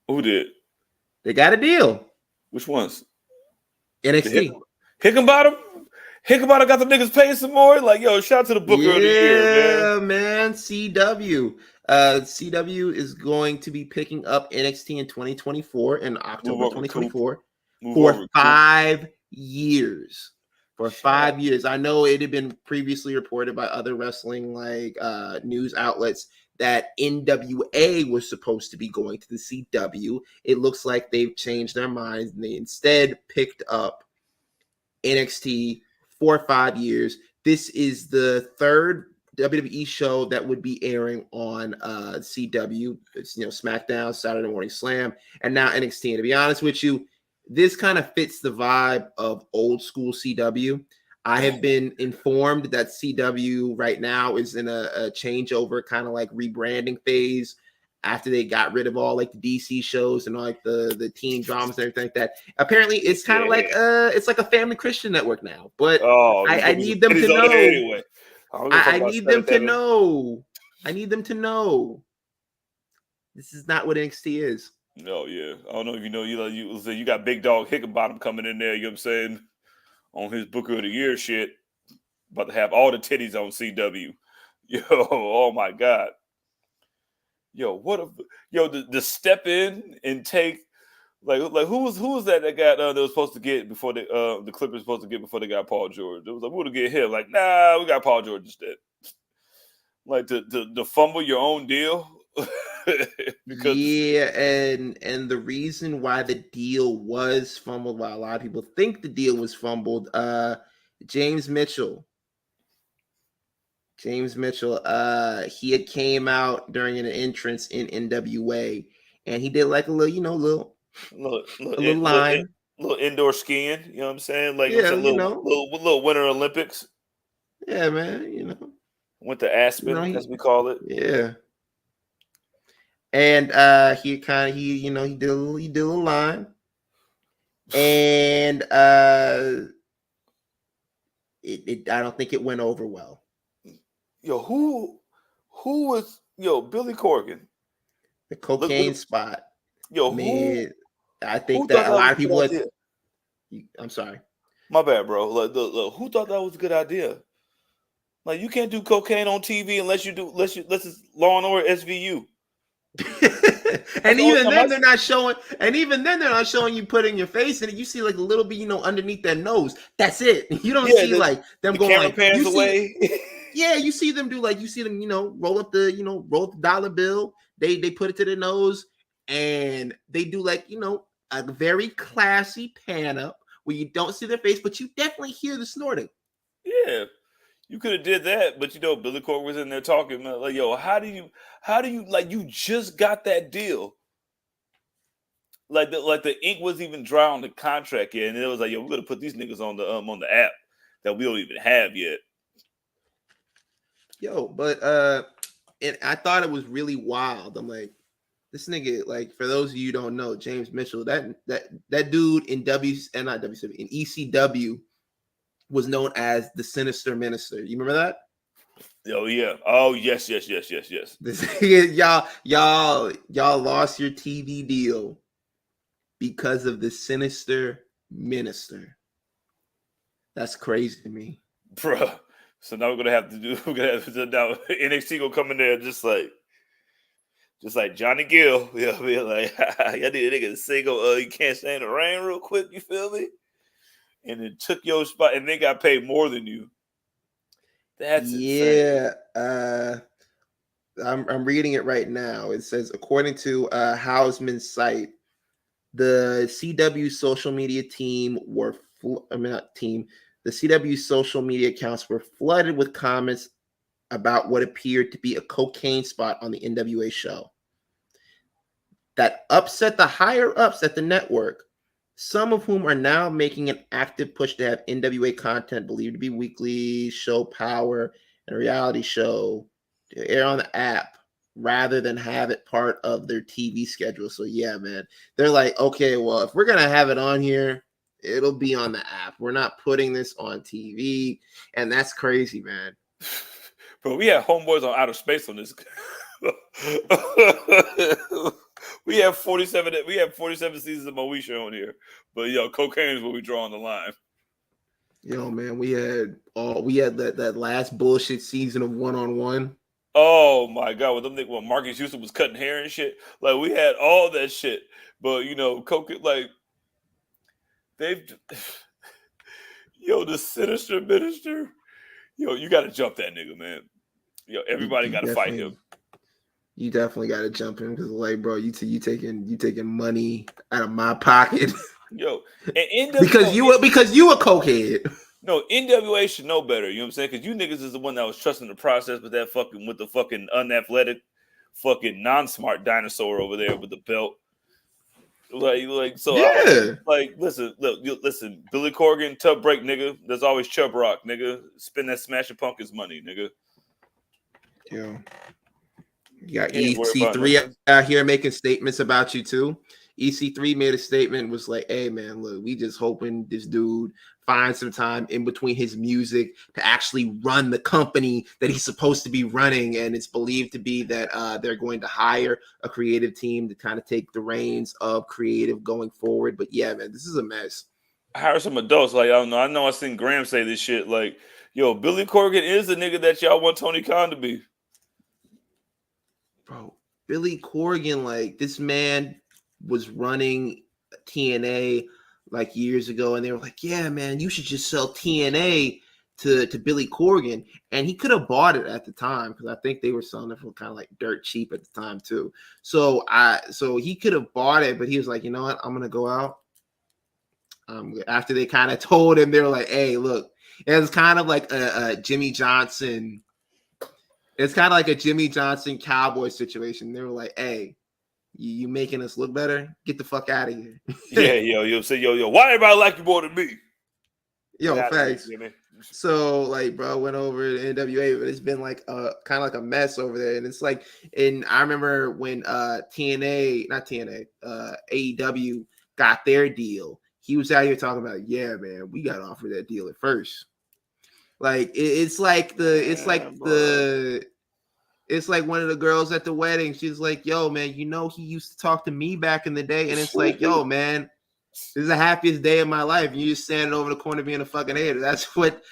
Who did? They got a deal. Which ones? NXT. Hickenbottom got the niggas paying some more. Like, yo, shout out to the booker of the year, man. CW. CW is going to be picking up NXT in 2024 in October 2024 for 5 years. For 5 years. I know it had been previously reported by other wrestling news outlets that NWA was supposed to be going to the CW. It looks like they've changed their minds and they instead picked up NXT for 5 years. This is the third WWE show that would be airing on CW. It's SmackDown, Saturday Morning Slam, and now NXT. And to be honest with you, this kind of fits the vibe of old school CW. I have been informed that CW right now is in a changeover, kind of like rebranding phase after they got rid of all like the DC shows and all like the teen dramas and everything like that. Apparently, it's kind of like it's like a family Christian network now. But I need them to know. Anyway. I need them to know. I need them to know. This is not what NXT is. No, yeah. I don't know if you know, you got Big Dog Hickenbottom coming in there, you know what I'm saying? on his Booker of the Year shit. About to have all the titties on CW. Yo, oh my God. Yo, the step in and take like who was that got that was supposed to get before the Clippers supposed to get before they got Paul George? It was like, we would get him. Like, nah, we got Paul George instead. Like to fumble your own deal. Because and the reason why the deal was fumbled, why a lot of people think the deal was fumbled, James Mitchell, he had came out during an entrance in NWA, and he did like a little, line, little indoor skiing. You know what I'm saying? Like, yeah, little Winter Olympics. Yeah, man. Went to Aspen, as we call it. Yeah. And he did a little line, and I don't think it went over well. Yo, who was Billy Corgan? The cocaine spot. Yo, man, I think that a lot of people. I'm sorry. My bad, bro. Like, who thought that was a good idea? Like, you can't do cocaine on TV unless it's Law and Order SVU. and even then they're not showing you putting your face in it. You see like a little bit, underneath their nose. That's it. You don't see like them going like pans away. Yeah, you see them roll up the dollar bill. They put it to their nose and they do like, a very classy pan up where you don't see their face, but you definitely hear the snorting. Yeah. You could have did that, but Billy Corgan was in there talking like, "Yo, how do you like you just got that deal? Like the ink wasn't even dry on the contract yet, and it was like, yo, we're gonna put these niggas on the app that we don't even have yet." Yo, but and I thought it was really wild. I'm like, this nigga, like, for those of you who don't know, James Mitchell, that dude in in ECW. Was known as the Sinister Minister. You remember that? Oh yeah. Oh yes. Y'all lost your TV deal because of the Sinister Minister. That's crazy to me, bruh. So now we're gonna have to now NXT gonna come in there just like Johnny Gill. You know what I mean? Like, y'all need a nigga to sing You Can't Stand the Rain real quick. You feel me? And it took your spot, and they got paid more than you. That's insane. I'm reading it right now. It says, according to Hausman's site, the CW social media team the CW social media accounts were flooded with comments about what appeared to be a cocaine spot on the NWA show. That upset the higher ups at the network, some of whom are now making an active push to have NWA content believed to be weekly show power and a reality show to air on the app rather than have it part of their TV schedule. So yeah, man, they're like, okay, well, if we're going to have it on here, it'll be on the app. We're not putting this on TV. And that's crazy, man. Bro, we had homeboys on Outer Space on this. We have 47 seasons of Moesha on here. But cocaine is where we draw on the line. Yo, man, we had that last bullshit season of 1-on-1. Oh my God, when Marcus Houston was cutting hair and shit. Like, we had all that shit. But cocaine, like, they've the Sinister Minister. You gotta jump that nigga, man. Everybody gotta fight him. You definitely got to jump in because, like, bro, you taking money out of my pocket. And NWA, because you a cokehead. No, NWA should know better. You know what I'm saying? Because you niggas is the one that was trusting the process with the fucking unathletic, fucking non-smart dinosaur over there with the belt. So yeah. Listen, Billy Corgan, tub break, nigga. There's always Chub Rock, nigga. Spend that Smashing Pumpkins money, nigga. Yeah. You got EC3 out here making statements about you too. EC3 made a statement, was like, hey man, look, we just hoping this dude finds some time in between his music to actually run the company that he's supposed to be running. And it's believed to be that they're going to hire a creative team to kind of take the reins of creative going forward. But yeah, man, this is a mess. hire some adults. Like, I don't know. I know I seen Graham say this shit. Like, yo, Billy Corgan is the nigga that y'all want Tony Khan to be. Bro, Billy Corgan, like this man was running TNA like years ago, and they were like, "Yeah, man, you should just sell TNA to Billy Corgan," and he could have bought it at the time because I think they were selling it for kind of like dirt cheap at the time too. So he could have bought it, but he was like, "You know what? I'm gonna go out." After they kind of told him, they were like, "Hey, look," it was kind of like a Jimmy Johnson. It's kind of like a Jimmy Johnson Cowboy situation. They were like, "Hey, you making us look better? Get the fuck out of here." Yeah, yo, say, yo, why everybody like you more than me? Yo, Get outta thanks. here, Jimmy. So, like, bro, went over to NWA, but it's been like kind of like a mess over there. And it's like, and I remember when AEW got their deal, he was out here talking about, "Yeah, man, we got offered that deal at first." Like it's like one of the girls at the wedding. She's like, "Yo, man, you know he used to talk to me back in the day," and it's like, "Yo, man, this is the happiest day of my life." And you just standing over the corner being a fucking hater. That's what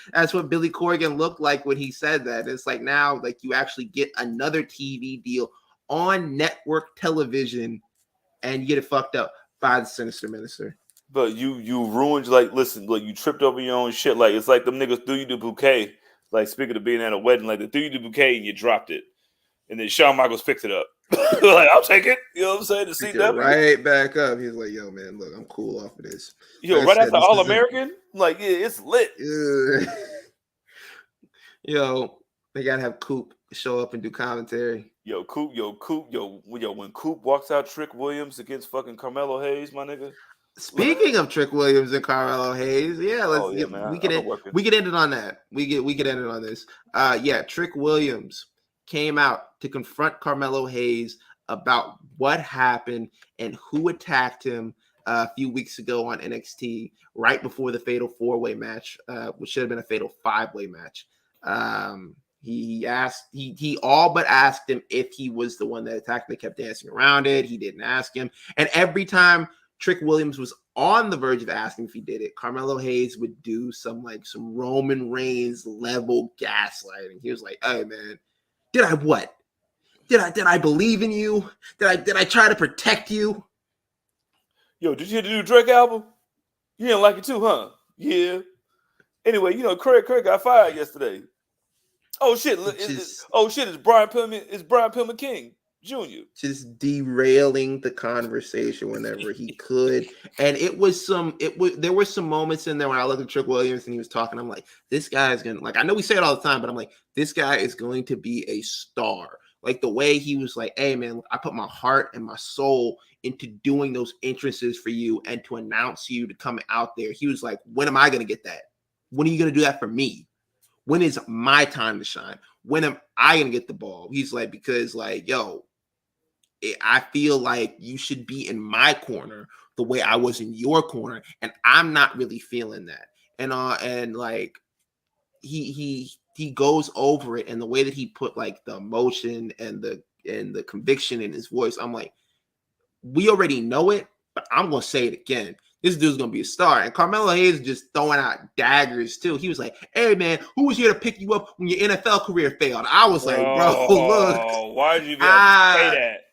Billy Corgan looked like when he said that. It's like now, like you actually get another TV deal on network television, and you get it fucked up by the Sinister Minister. But you ruined, like, listen, look, you tripped over your own shit. Like, it's like them niggas threw you the bouquet. Like, speaking of being at a wedding, like they threw you the bouquet and you dropped it. And then Shawn Michaels picked it up. Like, I'll take it. You know what I'm saying? The CW. Right back up. He's like, "Yo, man, look, I'm cool off of this." Yo, like right after All American? Like, yeah, it's lit. Yo, they gotta have Coop show up and do commentary. Yo, Coop, when Coop walks out Trick Williams against fucking Carmelo Hayes, my nigga. Speaking of Trick Williams and Carmelo Hayes, yeah, we could end it on that. We could end it on this. Yeah, Trick Williams came out to confront Carmelo Hayes about what happened and who attacked him a few weeks ago on NXT right before the Fatal 4-Way match, which should have been a Fatal 5-Way match. He all but asked him if he was the one that attacked. They kept dancing around it. He didn't ask him, and every time Trick Williams was on the verge of asking if he did it, Carmelo Hayes would do some Roman Reigns level gaslighting. He was like, "Hey, man, did I what? Did I believe in you? Did I try to protect you?" Yo, did you hear the new Drake album? You didn't like it too, huh? Yeah. Anyway, Craig got fired yesterday. Oh shit! It's Brian Pillman King Jr. Just derailing the conversation whenever he could. And there were some moments in there when I looked at Trick Williams and he was talking. I'm like, this guy is gonna, like, I know we say it all the time, but I'm like, this guy is going to be a star. Like the way he was like, "Hey man, I put my heart and my soul into doing those entrances for you and to announce you to come out there." He was like, "When am I gonna get that? When are you gonna do that for me? When is my time to shine? When am I gonna get the ball?" He's like, "Because like, yo, I feel like you should be in my corner the way I was in your corner, and I'm not really feeling that." And like he goes over it, and the way that he put like the emotion and the conviction in his voice, I'm like, we already know it, but I'm gonna say it again. This dude's gonna be a star. And Carmelo Hayes is just throwing out daggers too. He was like, "Hey man, who was here to pick you up when your NFL career failed?" I was like, "Bro, look, why did you say that?"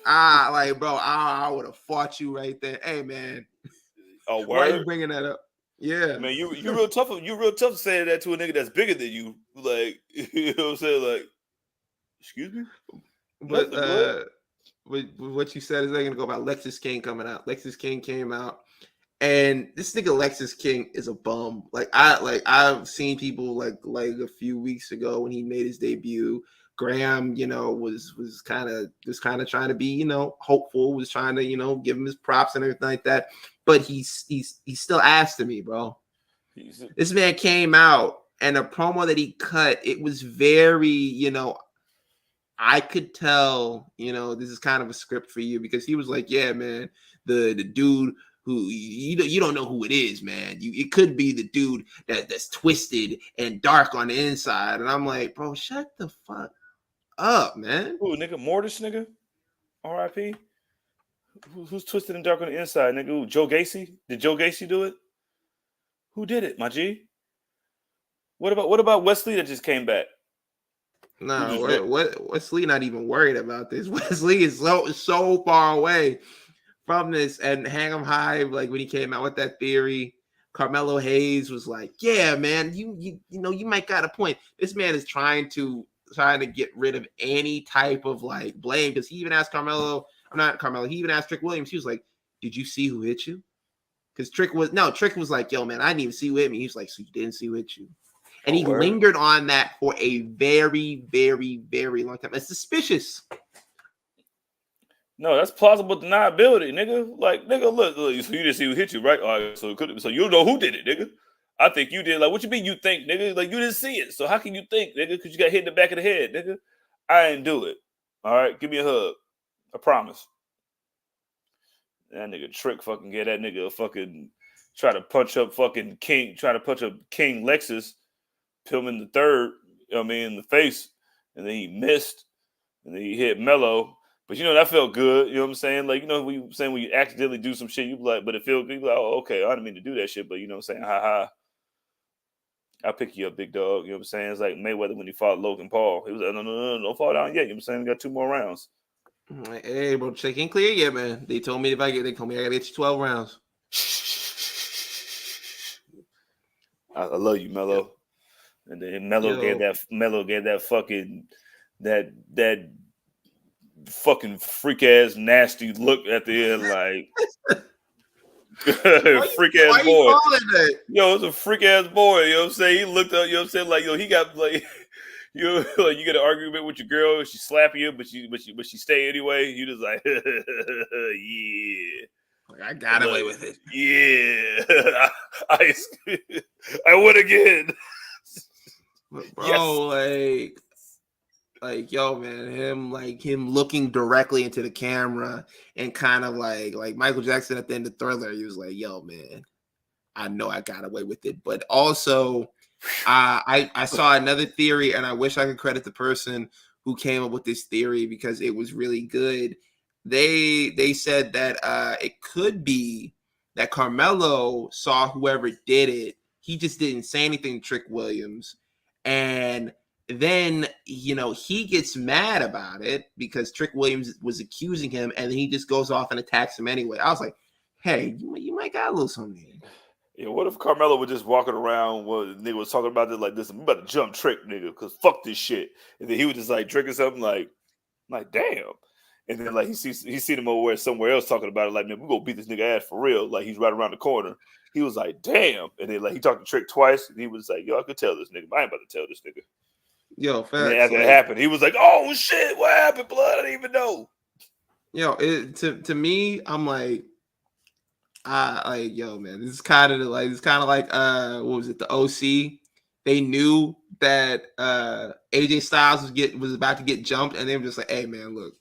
I would have fought you right there. Hey man, oh, why are you bringing that up? Yeah, man, you real tough. You real tough saying that to a nigga that's bigger than you. Like, you know what I'm saying? Like, excuse me. But what you said is they're gonna go about Lexis King coming out. Lexis King came out, and this nigga Lexis King is a bum. I've seen people like a few weeks ago when he made his debut. Graham, was kind of trying to be, hopeful, was trying to, give him his props and everything like that. But he's still ass to me, bro. This man came out, and a promo that he cut, it was very, I could tell, this is kind of a script for you, because he was like, "Yeah, man, the dude who you don't know who it is, man. It could be the dude that's twisted and dark on the inside." And I'm like, "Bro, shut the fuck up, man." Ooh, nigga, Mortis, nigga, R.I.P. Who's twisted and dark on the inside, nigga? Ooh, Joe Gacy? Did Joe Gacy do it? Who did it, my G? What about Wesley that just came back? No, Wesley not even worried about this. Wesley is so far away from this, and hang him high. Like when he came out with that theory, Carmelo Hayes was like, "Yeah, man, you know you might got a point." This man is trying to get rid of any type of like blame because he even asked Carmelo. I'm not Carmelo. He even asked Trick Williams. He was like, "Did you see who hit you?" Because Trick was like, "Yo, man, I didn't even see who hit me." He's like, "So you didn't see who hit you?" And he lingered on that for a very, very, very long time. It's suspicious. No, that's plausible deniability, nigga. Like, nigga, look, so you didn't see who hit you, right? All right, so you don't know who did it, nigga. I think you did. Like, what you mean you think, nigga? Like, you didn't see it. So how can you think, nigga? Because you got hit in the back of the head, nigga. I didn't do it. All right, give me a hug. I promise. That nigga Trick fucking get that nigga a fucking try to punch up King Lexus, put him in the third, in the face, and then he missed, and then he hit Mello. But that felt good. You know what I'm saying? Like, when you accidentally do some shit, you be like, but it feels good. You be like, oh, okay, I didn't mean to do that shit, but you know what I'm saying? Ha ha. I'll pick you up, big dog. You know what I'm saying? It's like Mayweather when he fought Logan Paul. He was like, no, don't fall down yet. You know what I'm saying? We got 2 more rounds. Hey, bro, check ain't clear yet, man. They told me I gotta get you 12 rounds. I love you, Mello. Yeah. And then Mello gave that fucking freak ass nasty look at the end, like freak ass boy. Yo, it's a freak ass boy. You know what I'm saying? He looked up. You know what I'm saying? Like, yo, he got like, you get an argument with your girl, she slap you, but she stay anyway. You just like, yeah. I got away with it. Yeah, I would again. But bro, yes. like yo, man, him looking directly into the camera and kind of like Michael Jackson at the end of Thriller. He was like, "Yo, man, I know I got away with it." But also, I saw another theory, and I wish I could credit the person who came up with this theory because it was really good. They said that it could be that Carmelo saw whoever did it. He just didn't say anything to Trick Williams, and then he gets mad about it because Trick Williams was accusing him, and then he just goes off and attacks him anyway. I was like, hey, you might got a little something. Yeah, what if Carmelo was just walking around nigga was talking about it like this? I'm about to jump Trick, nigga, because fuck this shit. And then he was just like drinking something like damn. And then like he seen him over somewhere else talking about it, like, man, we gonna beat this nigga ass for real. Like he's right around the corner. He was like, damn. And then like he talked to Trick twice, and he was like, yo, I could tell this nigga. I ain't about to tell this nigga. Yo, facts. And then after it happened, he was like, oh shit, what happened, blood? I didn't even know. Yo, to me, I'm like, yo, man, this is kind of like what was it, the OC? They knew that AJ Styles was about to get jumped, and they were just like, hey, man, look,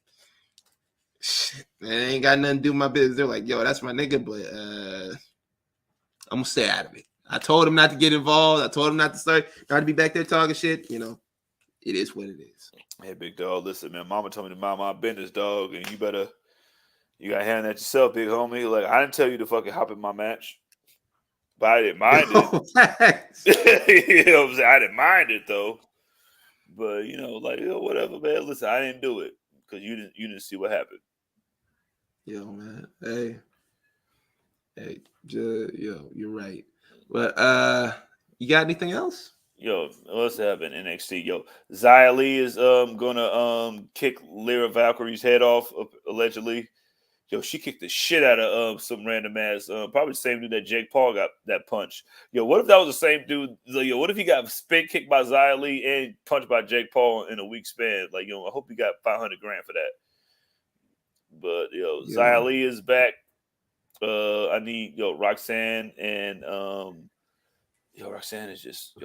shit, man, it ain't got nothing to do with my business. They're like, yo, that's my nigga, but I'm gonna stay out of it. I told him not to get involved. I told him not to be back there talking shit. It is what it is. Hey, big dog, listen, man, mama told me to mind my business, dog, and you got to handle that yourself, big homie. Like, I didn't tell you to fucking hop in my match, but I didn't mind it. You know what I'm saying? I didn't mind it though. But whatever, man. Listen, I didn't do it because you didn't see what happened. Yo, man. Hey, you're right. But you got anything else? Yo, what's happening in NXT? Yo, Xia Li is gonna kick Lyra Valkyrie's head off allegedly. Yo, she kicked the shit out of some random ass, probably the same dude that Jake Paul got that punch. Yo, what if that was the same dude? Yo, what if he got spin kicked by Xia Li and punched by Jake Paul in a week span? Like, I hope he got $500,000 for that. But Xia Li is back. I need Roxanne and Roxanne is just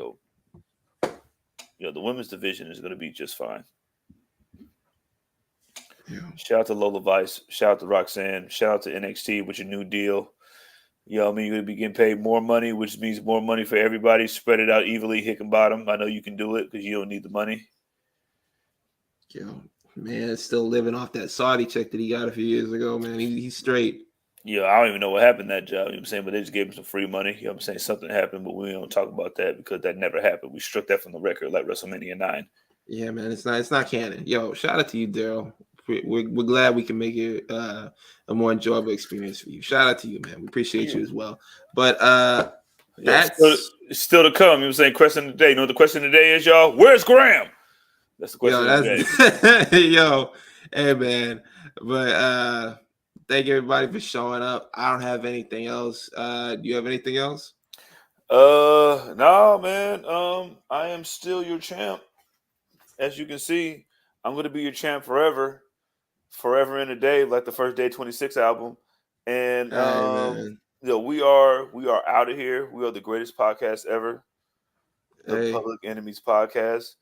the women's division is going to be just fine. Yeah. Shout out to Lola Vice. Shout out to Roxanne. Shout out to NXT with your new deal. You're going to be getting paid more money, which means more money for everybody. Spread it out evenly, hick and bottom. I know you can do it because you don't need the money. Yo, man, still living off that Saudi check that he got a few years ago, man. He's straight. Yeah, I don't even know what happened to that job. You know what I'm saying? But they just gave him some free money. You know what I'm saying? Something happened, but we don't talk about that because that never happened. We struck that from the record like WrestleMania 9. Yeah, man, it's not canon. Yo, shout out to you, Daryl. We're glad we can make it a more enjoyable experience for you. Shout out to you, man. We appreciate you as well. But Yo, that's still to come. You know what I'm saying? Question of the day. You know what the question of the day is, y'all? Where's Graham? That's the question of the day. yo, hey man. But thank everybody for showing up. I don't have anything else. Do you have anything else? No, man. I am still your champ. As you can see, I'm gonna be your champ forever in a day, like the first day 26 album. And All right, man. we are out of here. We are the greatest podcast ever, the Hey. Public Enemies podcast.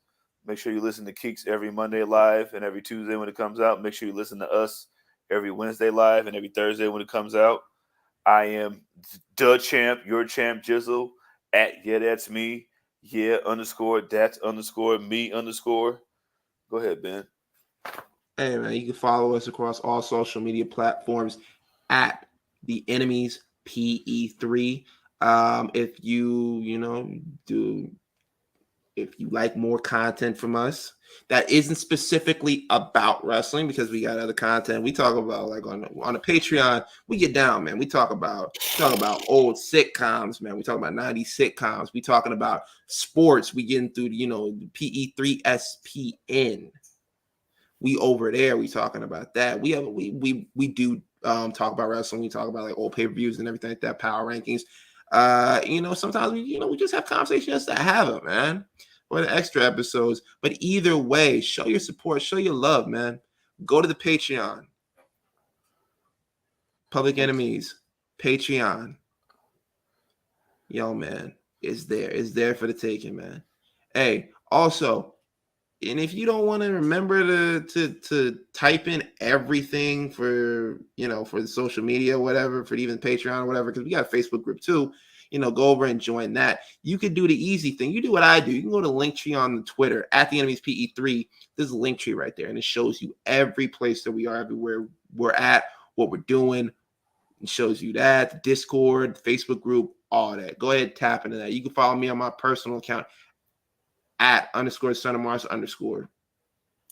Make sure you listen to Keeks every Monday live and every Tuesday when it comes out. Make sure you listen to us every Wednesday live and every Thursday when it comes out. I am the champ, your champ, Jizzle, at yeah, that's me. Yeah, _ that's _ me _ Go ahead, Ben. Hey man, you can follow us across all social media platforms at the enemies PE3. If you like more content from us that isn't specifically about wrestling, because we got other content we talk about, like on a Patreon, we get down, man. We talk about old sitcoms, man. We talk about 90s sitcoms. We talking about sports. We getting through the PE3 SPN. We over there, we talking about that. We do talk about wrestling. We talk about like old pay-per-views and everything like that, power rankings. Sometimes we just have conversations to have them, man, or the extra episodes. But either way, show your support, show your love, man. Go to the Patreon. Public Enemies, Patreon. Yo, man, is there for the taking, man. Hey, also, and if you don't want to remember to type in everything for the social media, whatever, for even Patreon or whatever, because we got a Facebook group too, go over and join that. You could do the easy thing. You do what I do. You can go to Linktree on the Twitter at the Enemies PE3. There's a Linktree right there, and it shows you every place that we are, everywhere we're at, what we're doing. It shows you that, the Discord, the Facebook group, all that. Go ahead, tap into that. You can follow me on my personal account at _ Son of Mars _ Twitter,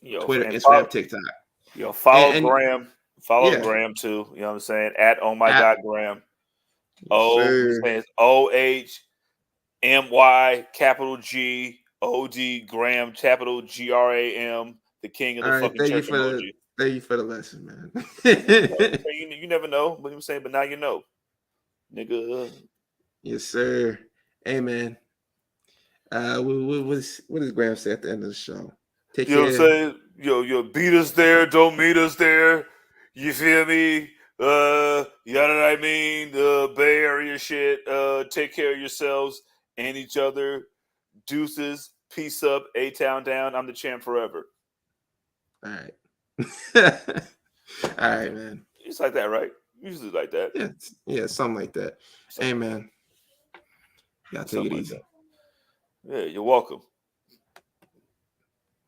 Instagram, TikTok. Follow And Graham. Follow Graham too. You know what I'm saying? At oh my god Graham. OHMY capital GOD Graham capital GRAM, the king of the fucking church emoji. Thank you for the lesson, man. You never know, but I'm saying, but now you know, nigga. Yes, sir. Hey, man. What does Graham say at the end of the show? Take care. You know what I'm saying? Yo, beat us there, don't meet us there. You feel me? You know what I mean? Bay Area shit. Take care of yourselves and each other. Deuces. Peace up. A-Town down. I'm the champ forever. All right. All right, man. It's like that, right? Usually like that. Yeah, something like that. Hey, man. Y'all take it easy. Yeah, you're welcome.